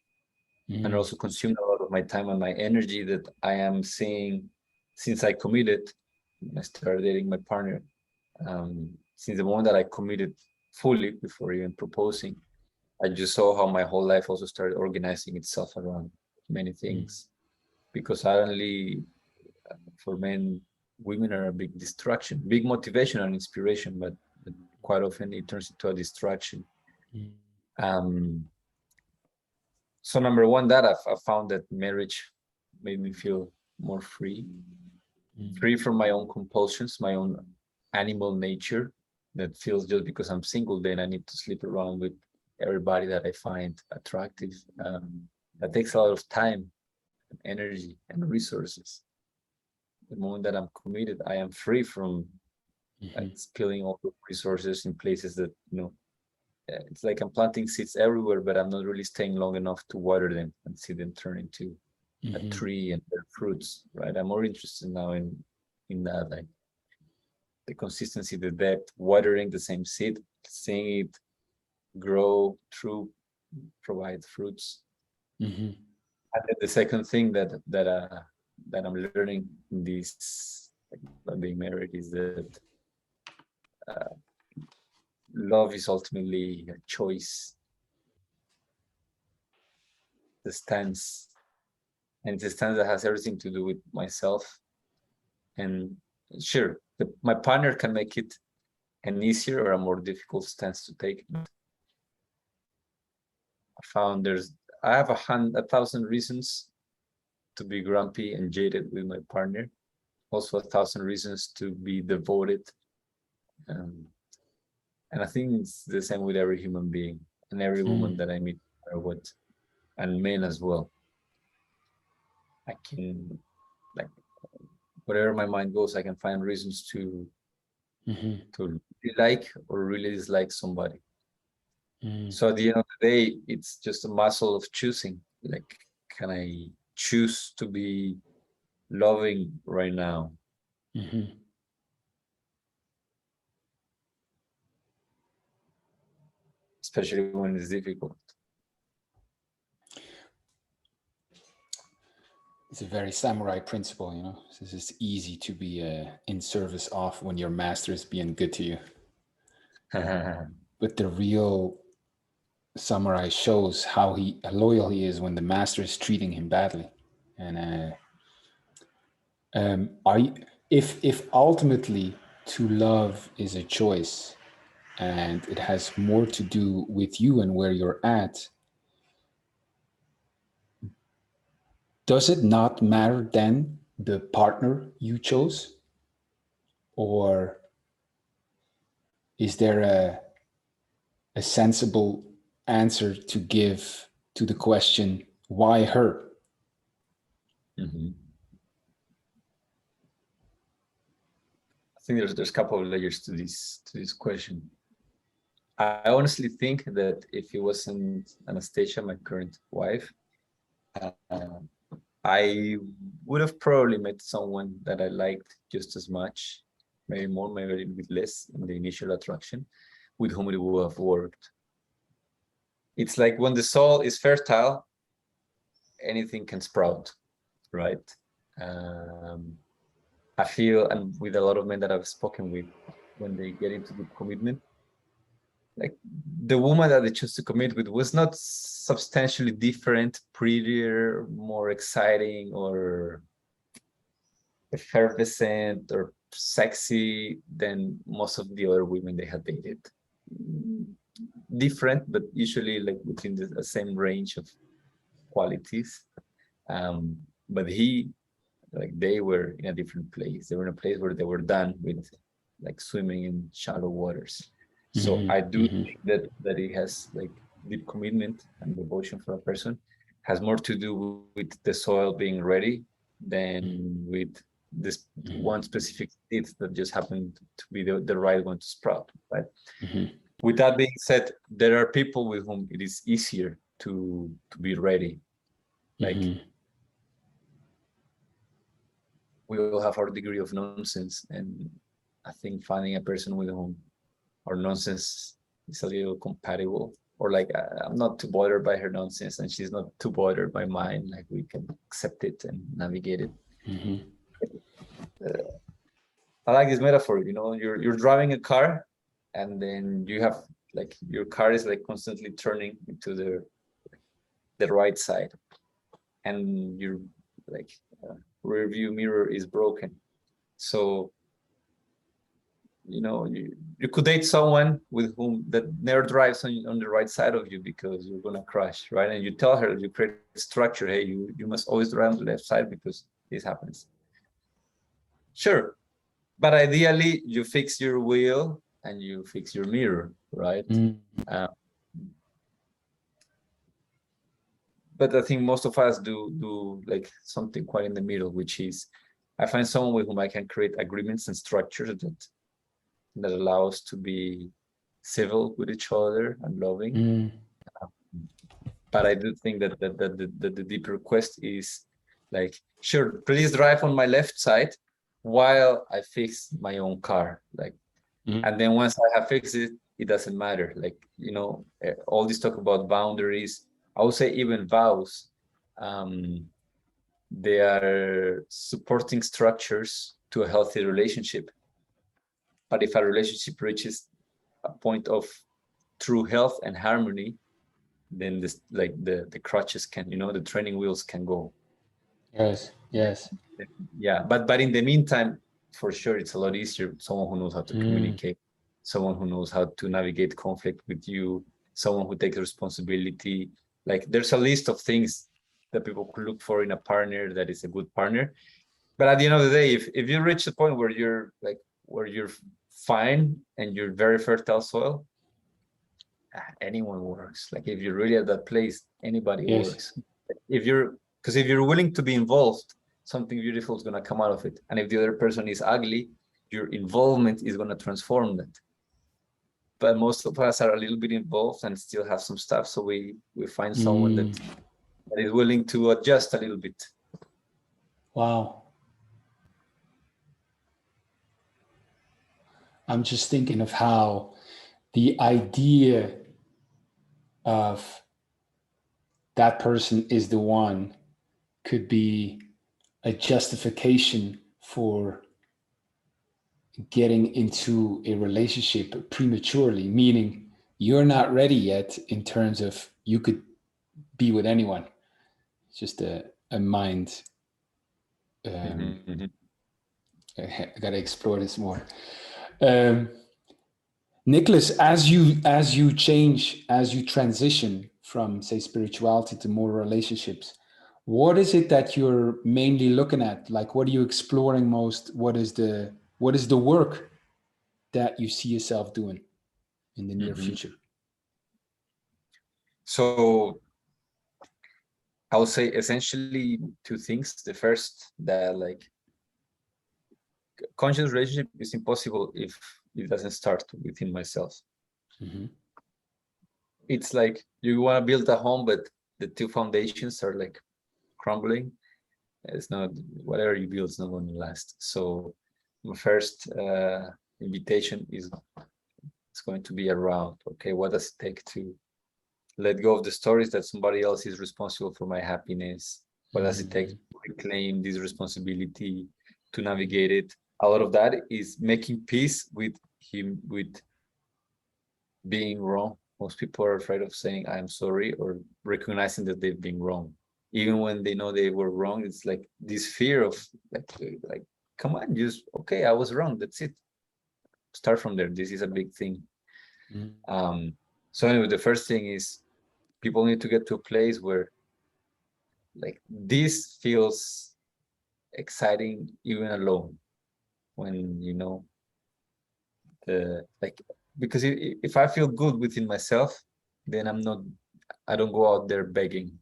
[SPEAKER 2] and also consumed a lot of my time and my energy that I am seeing since I committed. I started dating my partner. Since the moment that I committed fully, before even proposing, I just saw how my whole life also started organizing itself around many things. Because suddenly, for men, women are a big distraction, big motivation and inspiration, but quite often it turns into a distraction. So number one, that I found that marriage made me feel more free from my own compulsions, my own animal nature that feels just because I'm single, then I need to sleep around with everybody that I find attractive. That takes a lot of time, energy, and resources. The moment that I'm committed, I am free from spilling all the resources in places that, it's like I'm planting seeds everywhere, but I'm not really staying long enough to water them and see them turn into a tree and bear fruits, right? I'm more interested now in that, like the consistency, the depth, watering the same seed, seeing it grow through, provide fruits. And then the second thing that I'm learning in this, by being married, is that love is ultimately a choice, the stance, and it's a stance that has everything to do with myself. And sure, my partner can make it an easier or a more difficult stance to take. I found I have 1,000 reasons to be grumpy and jaded with my partner. Also 1,000 reasons to be devoted. And I think it's the same with every human being and every woman that I meet, or what, and men as well. I can, like, whatever my mind goes, I can find reasons to really like or really dislike somebody. So at the end of the day, it's just a muscle of choosing. Like, can I choose to be loving right now? especially when it's difficult.
[SPEAKER 1] It's a very samurai principle, you know. It's easy to be in service of when your master is being good to you. But the real samurai shows how loyal he is when the master is treating him badly. And are you, if ultimately to love is a choice, and it has more to do with you and where you're at, does it not matter then the partner you chose? Or is there a sensible answer to give to the question, why her?
[SPEAKER 2] Mm-hmm. I think there's a couple of layers to this question. I honestly think that if it wasn't Anastasia, my current wife, uh, I would have probably met someone that I liked just as much, maybe more, maybe a little bit less in the initial attraction, with whom it would have worked. It's like when the soil is fertile, anything can sprout, right? I feel, and with a lot of men that I've spoken with, when they get into the commitment, like the woman that they chose to commit with was not substantially different, prettier, more exciting, or effervescent or sexy than most of the other women they had dated. Different, but usually like within the same range of qualities. But they were in a different place. They were in a place where they were done with like swimming in shallow waters. So I do think that it has like deep commitment and devotion for a person has more to do with the soil being ready than with this one specific seed that just happened to be the right one to sprout, right? With that being said, there are people with whom it is easier to be ready. Like we all have our degree of nonsense, and I think finding a person with whom our nonsense is a little compatible, or like I'm not too bothered by her nonsense and she's not too bothered by mine, like we can accept it and navigate it. I like this metaphor, you know, you're driving a car and then you have like your car is like constantly turning into the right side, and your like rear view mirror is broken. So you know, you could date someone with whom that never drives on the right side of you because you're gonna crash, right? And you tell her, you create structure, hey, you must always drive on the left side because this happens. Sure, but ideally you fix your wheel and you fix your mirror, right? But I think most of us do like something quite in the middle, which is I find someone with whom I can create agreements and structures that allow us to be civil with each other and loving. But I do think that the deeper request is like, sure, please drive on my left side while I fix my own car. Like, and then once I have fixed it, it doesn't matter. Like, you know, all this talk about boundaries, I would say even vows, they are supporting structures to a healthy relationship. But if a relationship reaches a point of true health and harmony, then this like the crutches can, you know, the training wheels can go.
[SPEAKER 1] Yes.
[SPEAKER 2] Yeah, but in the meantime, for sure, it's a lot easier. Someone who knows how to communicate, someone who knows how to navigate conflict with you, someone who takes responsibility. Like there's a list of things that people could look for in a partner that is a good partner. But at the end of the day, if you reach the point where you're fine and you're very fertile soil, anyone works. Like if you're really at that place, anybody works. If you're willing to be involved, something beautiful is gonna come out of it. And if the other person is ugly, your involvement is gonna transform that. But most of us are a little bit involved and still have some stuff. So we find someone that is willing to adjust a little bit.
[SPEAKER 1] Wow. I'm just thinking of how the idea of that person is the one could be a justification for getting into a relationship prematurely, meaning you're not ready yet in terms of you could be with anyone. It's just a mind.
[SPEAKER 2] Mm-hmm.
[SPEAKER 1] I gotta explore this more. Um, Nicholas, as you change, as you transition from say spirituality to more relationships, what is it that you're mainly looking at? Like, what are you exploring most? What is the work that you see yourself doing in the near
[SPEAKER 2] Mm-hmm.
[SPEAKER 1] future?
[SPEAKER 2] So I would say essentially two things. The first, that like conscious relationship is impossible if it doesn't start within myself.
[SPEAKER 1] Mm-hmm.
[SPEAKER 2] It's like you want to build a home, but the two foundations are like crumbling. It's not, whatever you build is not going to last. So my first invitation is it's going to be around, okay, what does it take to let go of the stories that somebody else is responsible for my happiness? What does it take
[SPEAKER 1] Mm-hmm.
[SPEAKER 2] to reclaim this responsibility, to navigate it? A lot of that is making peace with him, with being wrong. Most people are afraid of saying I'm sorry or recognizing that they've been wrong. Even when they know they were wrong, it's like this fear of like come on, just okay, I was wrong. That's it. Start from there. This is a big thing. Um, so anyway, the first thing is people need to get to a place where like this feels exciting even alone, when you know the like, because if I feel good within myself, then I don't go out there begging.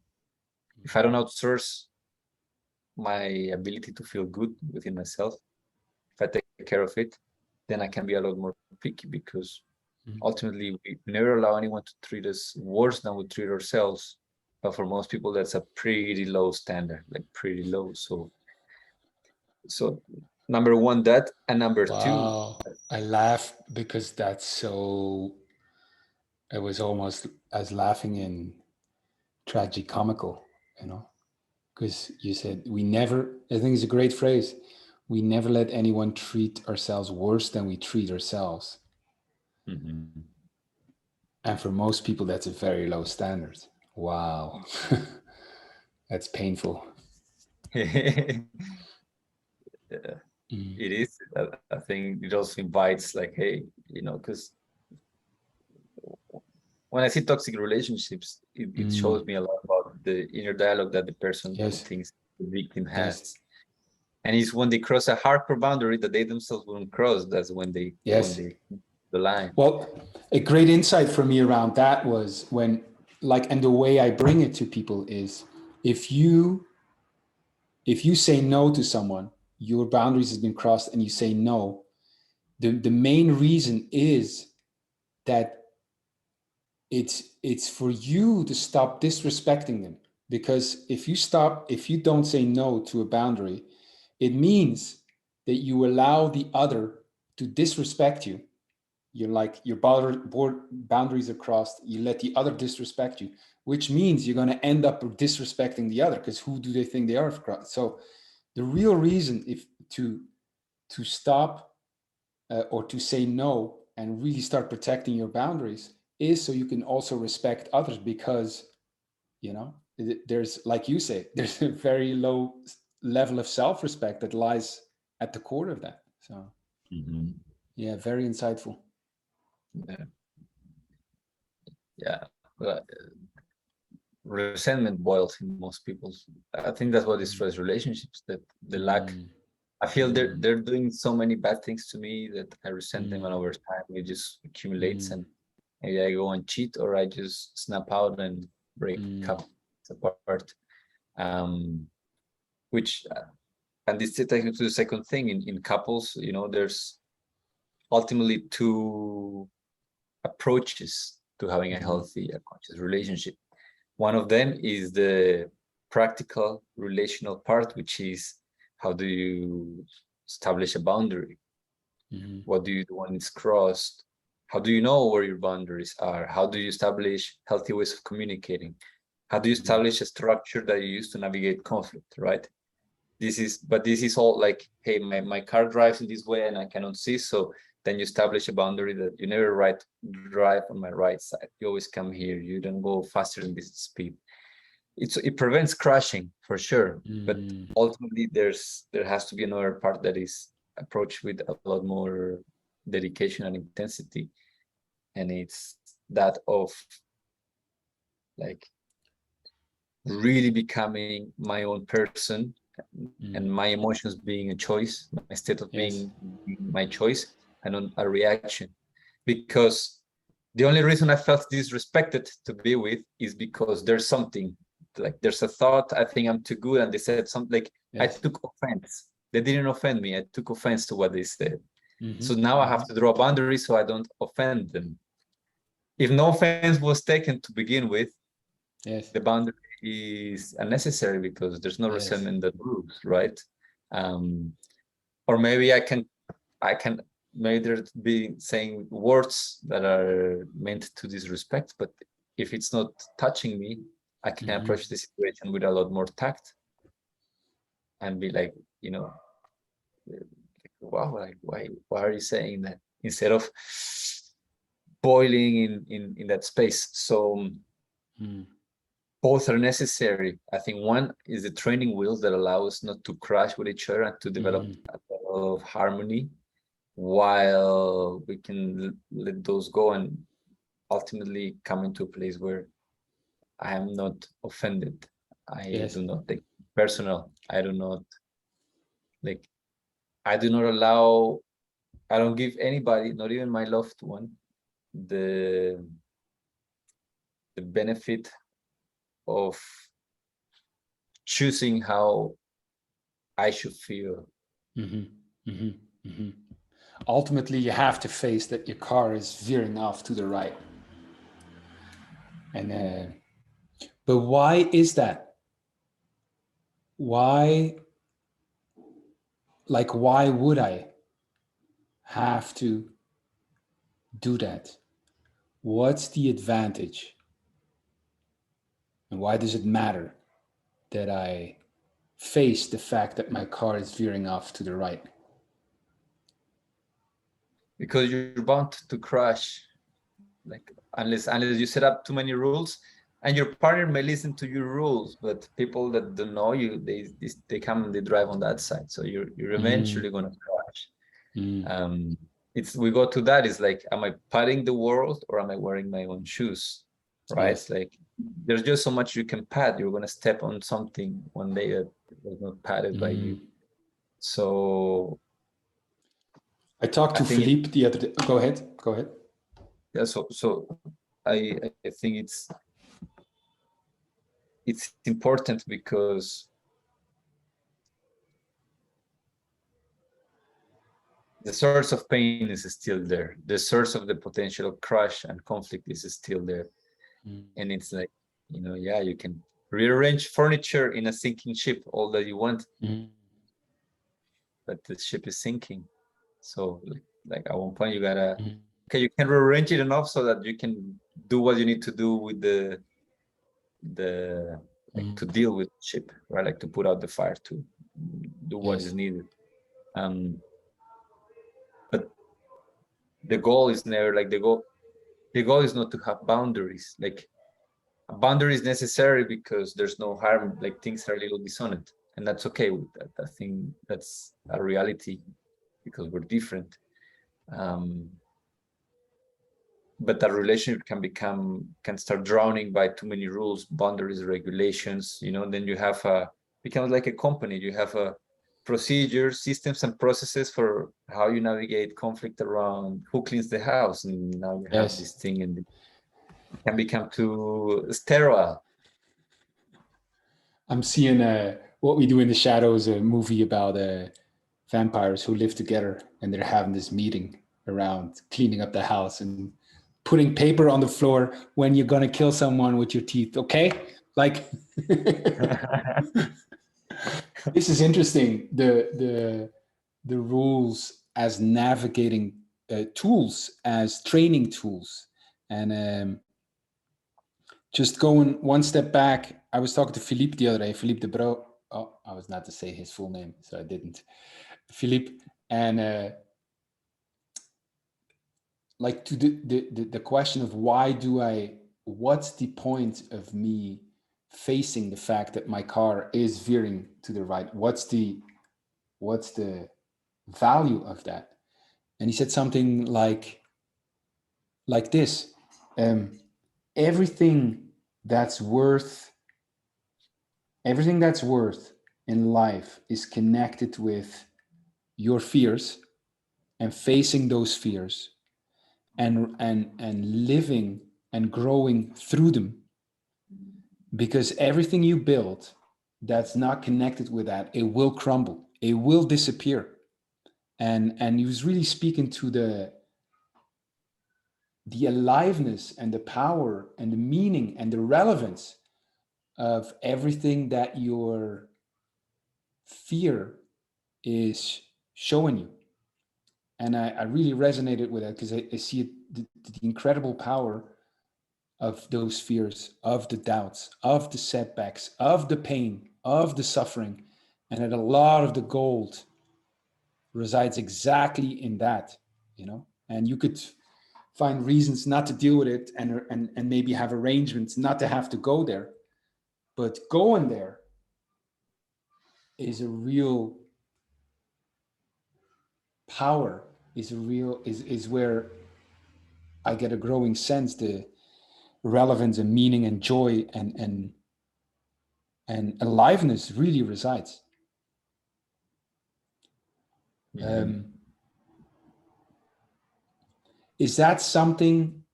[SPEAKER 2] If I don't outsource my ability to feel good within myself, if I take care of it, then I can be a lot more picky, because
[SPEAKER 1] Mm-hmm.
[SPEAKER 2] ultimately we never allow anyone to treat us worse than we treat ourselves. But for most people, that's a pretty low standard, like pretty low. So number one, that, and number two,
[SPEAKER 1] Wow. I laugh because that's so, it was almost as laughing in tragicomical, you know, because you said we never, I think it's a great phrase, we never let anyone treat ourselves worse than we treat ourselves.
[SPEAKER 2] mhm.
[SPEAKER 1] And for most people, that's a very low standard. Wow. That's painful.
[SPEAKER 2] Yeah,
[SPEAKER 1] Mm.
[SPEAKER 2] it is. I think it also invites like, hey, because when I see toxic relationships, it
[SPEAKER 1] Mm.
[SPEAKER 2] shows me a lot about the inner dialogue that the person who
[SPEAKER 1] Yes.
[SPEAKER 2] thinks the victim
[SPEAKER 1] Yes.
[SPEAKER 2] has. And it's when they cross a hardcore boundary that they themselves wouldn't cross. That's when
[SPEAKER 1] Yes.
[SPEAKER 2] they the line.
[SPEAKER 1] Well, a great insight for me around that was when, like, and the way I bring it to people is if you if you say no to someone, your boundaries has been crossed and you say no, the main reason is that it's for you to stop disrespecting them. Because if you don't say no to a boundary, it means that you allow the other to disrespect you. You're like your boundaries are crossed, you let the other disrespect you, which means you're going to end up disrespecting the other, because who do they think they are? So the real reason if to stop or to say no and really start protecting your boundaries is so you can also respect others, because you know there's, like you say, there's a very low level of self-respect that lies at the core of that. So
[SPEAKER 2] Mhm.
[SPEAKER 1] yeah, very insightful.
[SPEAKER 2] Yeah, yeah. Well, resentment boils in most people's. I think that's what
[SPEAKER 1] Mm,
[SPEAKER 2] destroys relationships. That the lack.
[SPEAKER 1] mm,
[SPEAKER 2] I feel
[SPEAKER 1] mm,
[SPEAKER 2] they're doing so many bad things to me that I resent them, and
[SPEAKER 1] mm,
[SPEAKER 2] over time it just accumulates,
[SPEAKER 1] mm,
[SPEAKER 2] and maybe I go and cheat, or I just snap out and break
[SPEAKER 1] mm,
[SPEAKER 2] up apart. Um, which and this takes me to the second thing in couples. There's ultimately two approaches to having a
[SPEAKER 1] mm,
[SPEAKER 2] healthy, conscious relationship. One of them is the practical relational part, which is how do you establish a boundary?
[SPEAKER 1] mm,
[SPEAKER 2] What do you do when it's crossed? How do you know where your boundaries are? How do you establish healthy ways of communicating? How do you establish a structure that you use to navigate conflict, right? This is all like, hey, my car drives in this way and I cannot see. So then you establish a boundary that you never drive on my right side. You always come here. You don't go faster than this speed. It prevents crashing for sure. But ultimately there has to be another part that is approached with a lot more dedication and intensity. And it's that of like really becoming my own person and my emotions being a choice, my state of being my choice and on a reaction. Because the only reason I felt disrespected to be with is because there's something, like there's a thought, I think I'm too good, and they said something like, I took offense. They didn't offend me. I took offense to what they said. So now I have to draw a boundary so I don't offend them. If no offense was taken to begin with, the boundary is unnecessary because there's no resentment that moves, right? Or maybe I can maybe there's be saying words that are meant to disrespect, but if it's not touching me, I can approach the situation with a lot more tact and be like, you know, wow, like why are you saying that, instead of boiling in that space. So both are necessary. I think one is the training wheels that allow us not to crash with each other and to develop a lot of harmony, while we can let those go and ultimately come into a place where I am not offended. I do not take it personal. I do not allow, I don't give anybody, not even my loved one, the benefit of choosing how I should feel.
[SPEAKER 1] Ultimately, you have to face that your car is veering off to the right. And but why is that? Why would I have to do that? What's the advantage? And why does it matter that I face the fact that my car is veering off to the right?
[SPEAKER 2] Because you're bound to crash, like unless you set up too many rules, and your partner may listen to your rules, but people that don't know you, they come and they drive on that side, so you're eventually gonna crash. We go to that. It's like, am I padding the world or am I wearing my own shoes, right? Yes. Like there's just so much you can pad. You're gonna step on something one day that was not padded by you. So
[SPEAKER 1] I talked to Philippe the other day. Go ahead.
[SPEAKER 2] Yeah, so I think it's important because the source of pain is still there. The source of the potential crash and conflict is still there. And it's like, yeah, you can rearrange furniture in a sinking ship all that you want, but the ship is sinking. So like at one point you gotta, okay, you can rearrange it enough so that you can do what you need to do with the to deal with the ship, right? Like to put out the fire, to do what is needed. But the goal is never like the goal is not to have boundaries. Like a boundary is necessary because there's no harm, like things are a little dissonant, and that's okay with that. I think that's a reality because we're different. But that relationship can start drowning by too many rules, boundaries, regulations, then you have becomes like a company. You have a procedures, systems, and processes for how you navigate conflict around who cleans the house, and now you have this thing, and it can become too sterile.
[SPEAKER 1] I'm seeing What We Do in the Shadows, a movie about vampires who live together, and they're having this meeting around cleaning up the house and putting paper on the floor when you're gonna kill someone with your teeth. Okay, like this is interesting. The rules as navigating tools as training tools. And just going one step back, I was talking to Philippe the other day, Philippe de Bro. Oh, I was not to say his full name, so I didn't. Philippe, and like to the question of what's the point of me facing the fact that my car is veering to the right? What's the value of that? And he said something like this: um, everything that's worth everything that's worth in life is connected with your fears and facing those fears and living and growing through them, because everything you build that's not connected with that, it will crumble, it will disappear. And he was really speaking to the aliveness and the power and the meaning and the relevance of everything that your fear is showing you. And I really resonated with that, because I see it, the incredible power of those fears, of the doubts, of the setbacks, of the pain, of the suffering, and that a lot of the gold resides exactly in that, you know. And you could find reasons not to deal with it, and maybe have arrangements not to have to go there, but going there is a real power, is where I get a growing sense the relevance and meaning and joy and aliveness really resides.
[SPEAKER 2] Mm-hmm.
[SPEAKER 1] Is that something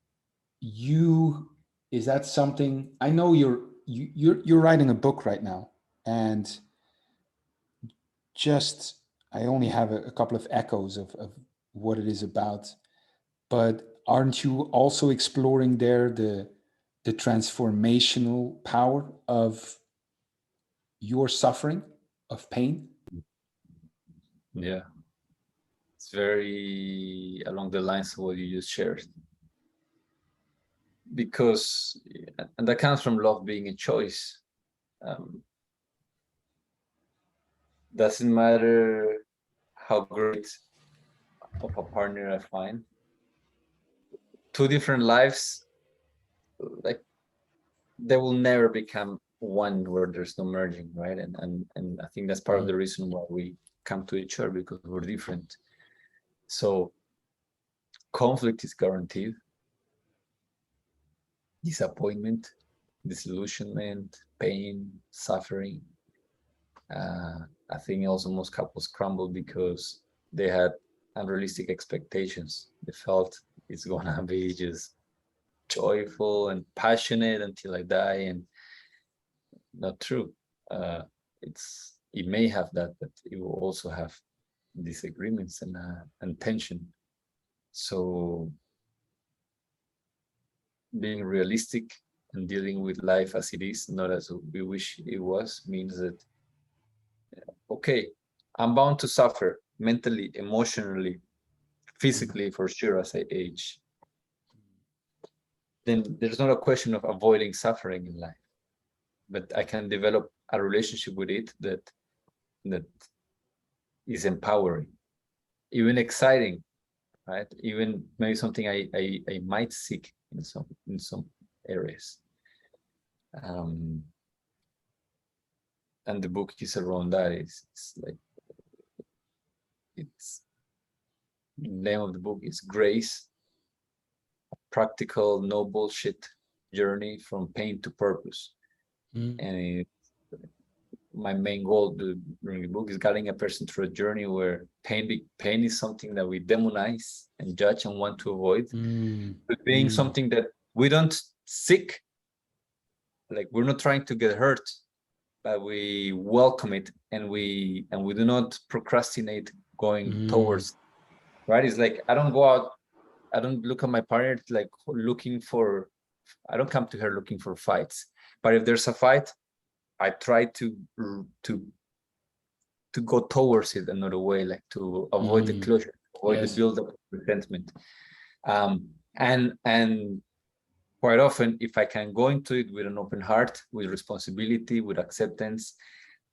[SPEAKER 1] you? Is that something I know you're writing a book right now, and just I only have a couple of echoes of what it is about, but aren't you also exploring there the transformational power of your suffering, of pain?
[SPEAKER 2] Yeah, it's very along the lines of what you just shared. Because, and that comes from love being a choice. Um, doesn't matter how great of a partner I find. Two different lives, like they will never become one where there's no merging, right? And I think that's part of the reason why we come to each other, because we're different. So conflict is guaranteed, disappointment, disillusionment, pain, suffering. I think also most couples crumble because they had unrealistic expectations. They felt it's gonna be just joyful and passionate until I die, and not true. Uh, it may have that, but it will also have disagreements and tension. So being realistic and dealing with life as it is, not as we wish it was, means that okay, I'm bound to suffer mentally, emotionally, physically for sure as I age. Then there's not a question of avoiding suffering in life, but I can develop a relationship with it that is empowering, even exciting, right? Even maybe something I might seek in some areas. Um, and the book is around that. It's like it's the name of the book is Grace, a practical, no bullshit journey from pain to purpose. And my main goal during the book is guiding a person through a journey where pain is something that we demonize and judge and want to avoid, but being something that we don't seek, like we're not trying to get hurt, but we welcome it, and we do not procrastinate going towards, right? It's like I don't go out, I don't look at my partner like looking for, I don't come to her looking for fights, but if there's a fight, I try to go towards it another way, like to avoid the closure. avoid the buildup of resentment. And quite often, if I can go into it with an open heart, with responsibility, with acceptance,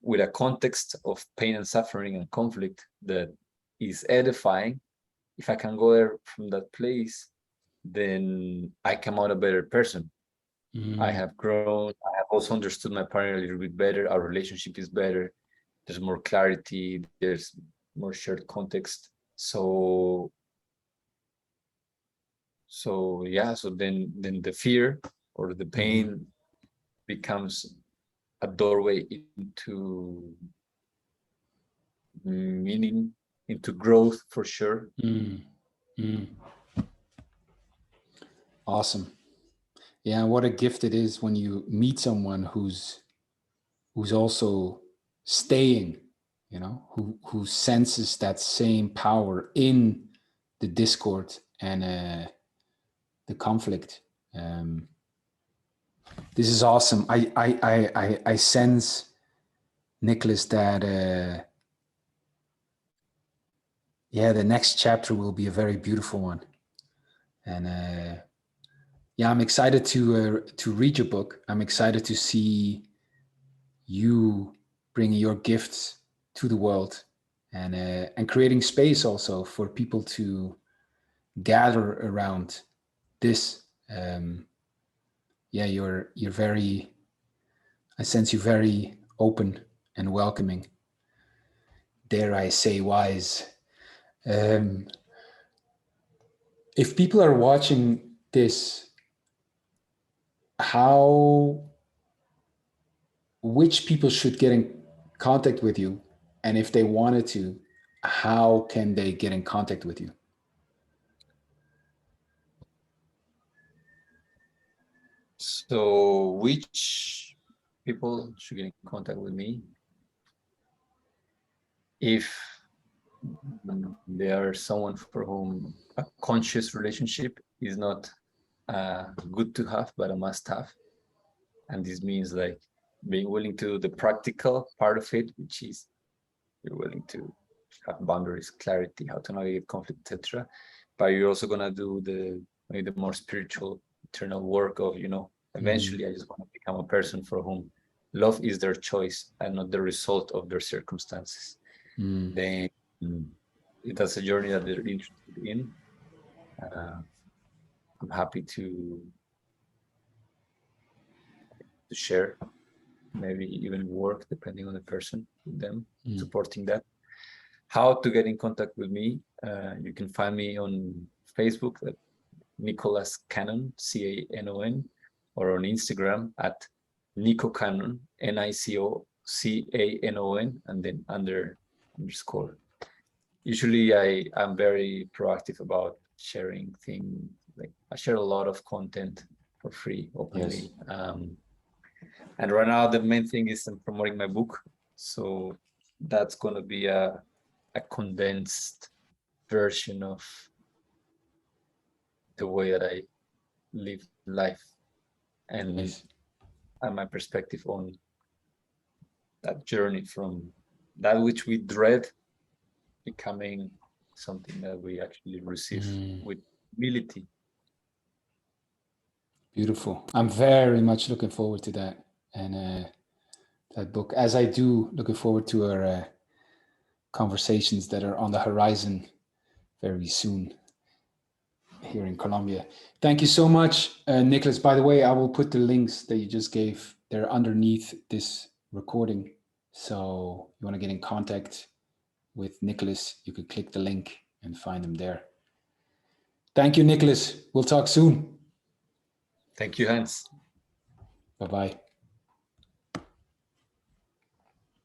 [SPEAKER 2] with a context of pain and suffering and conflict that is edifying, if I can go there from that place, then I come out a better person. I have grown. I have also understood my partner a little bit better. Our relationship is better. There's more clarity. There's more shared context. So yeah. So then the fear or the pain becomes a doorway into meaning, into growth for sure.
[SPEAKER 1] Awesome. Yeah, what a gift it is when you meet someone who's also staying, who senses that same power in the discord and the conflict. This is awesome. I sense, Nicolas, that the next chapter will be a very beautiful one, and I'm excited to read your book. I'm excited to see you bringing your gifts to the world, and creating space also for people to gather around this. You're very. I sense you very open and welcoming. Dare I say, wise. If people are watching this, which people should get in contact with you, and if they wanted to, how can they get in contact with you?
[SPEAKER 2] So which people should get in contact with me? If they are someone for whom a conscious relationship is not good to have, but a must have. And this means like being willing to do the practical part of it, which is you're willing to have boundaries, clarity, how to navigate conflict, etc. But you're also gonna do maybe the more spiritual, internal work of, eventually I just want to become a person for whom love is their choice and not the result of their circumstances. Then that's a journey that they're interested in. I'm happy to share, maybe even work, depending on the person, with them, supporting that. How to get in contact with me? You can find me on Facebook at Nicolas Canon, Canon, or on Instagram at Nico Canon, NicoCanon, and then underscore. Usually I'm very proactive about sharing things. Like I share a lot of content for free, openly. Yes. And right now the main thing is I'm promoting my book. So that's going to be a condensed version of the way that I live life and my perspective on that journey from that which we dread becoming something that we actually receive with humility.
[SPEAKER 1] Beautiful. I'm very much looking forward to that, and that book, as I do looking forward to our conversations that are on the horizon very soon here in Colombia. Thank you so much, Nicolas. By the way, I will put the links that you just gave there underneath this recording. So you want to get in contact with Nicolas, you can click the link and find him there. Thank you, Nicolas. We'll talk soon.
[SPEAKER 2] Thank you, Hans.
[SPEAKER 1] Bye-bye.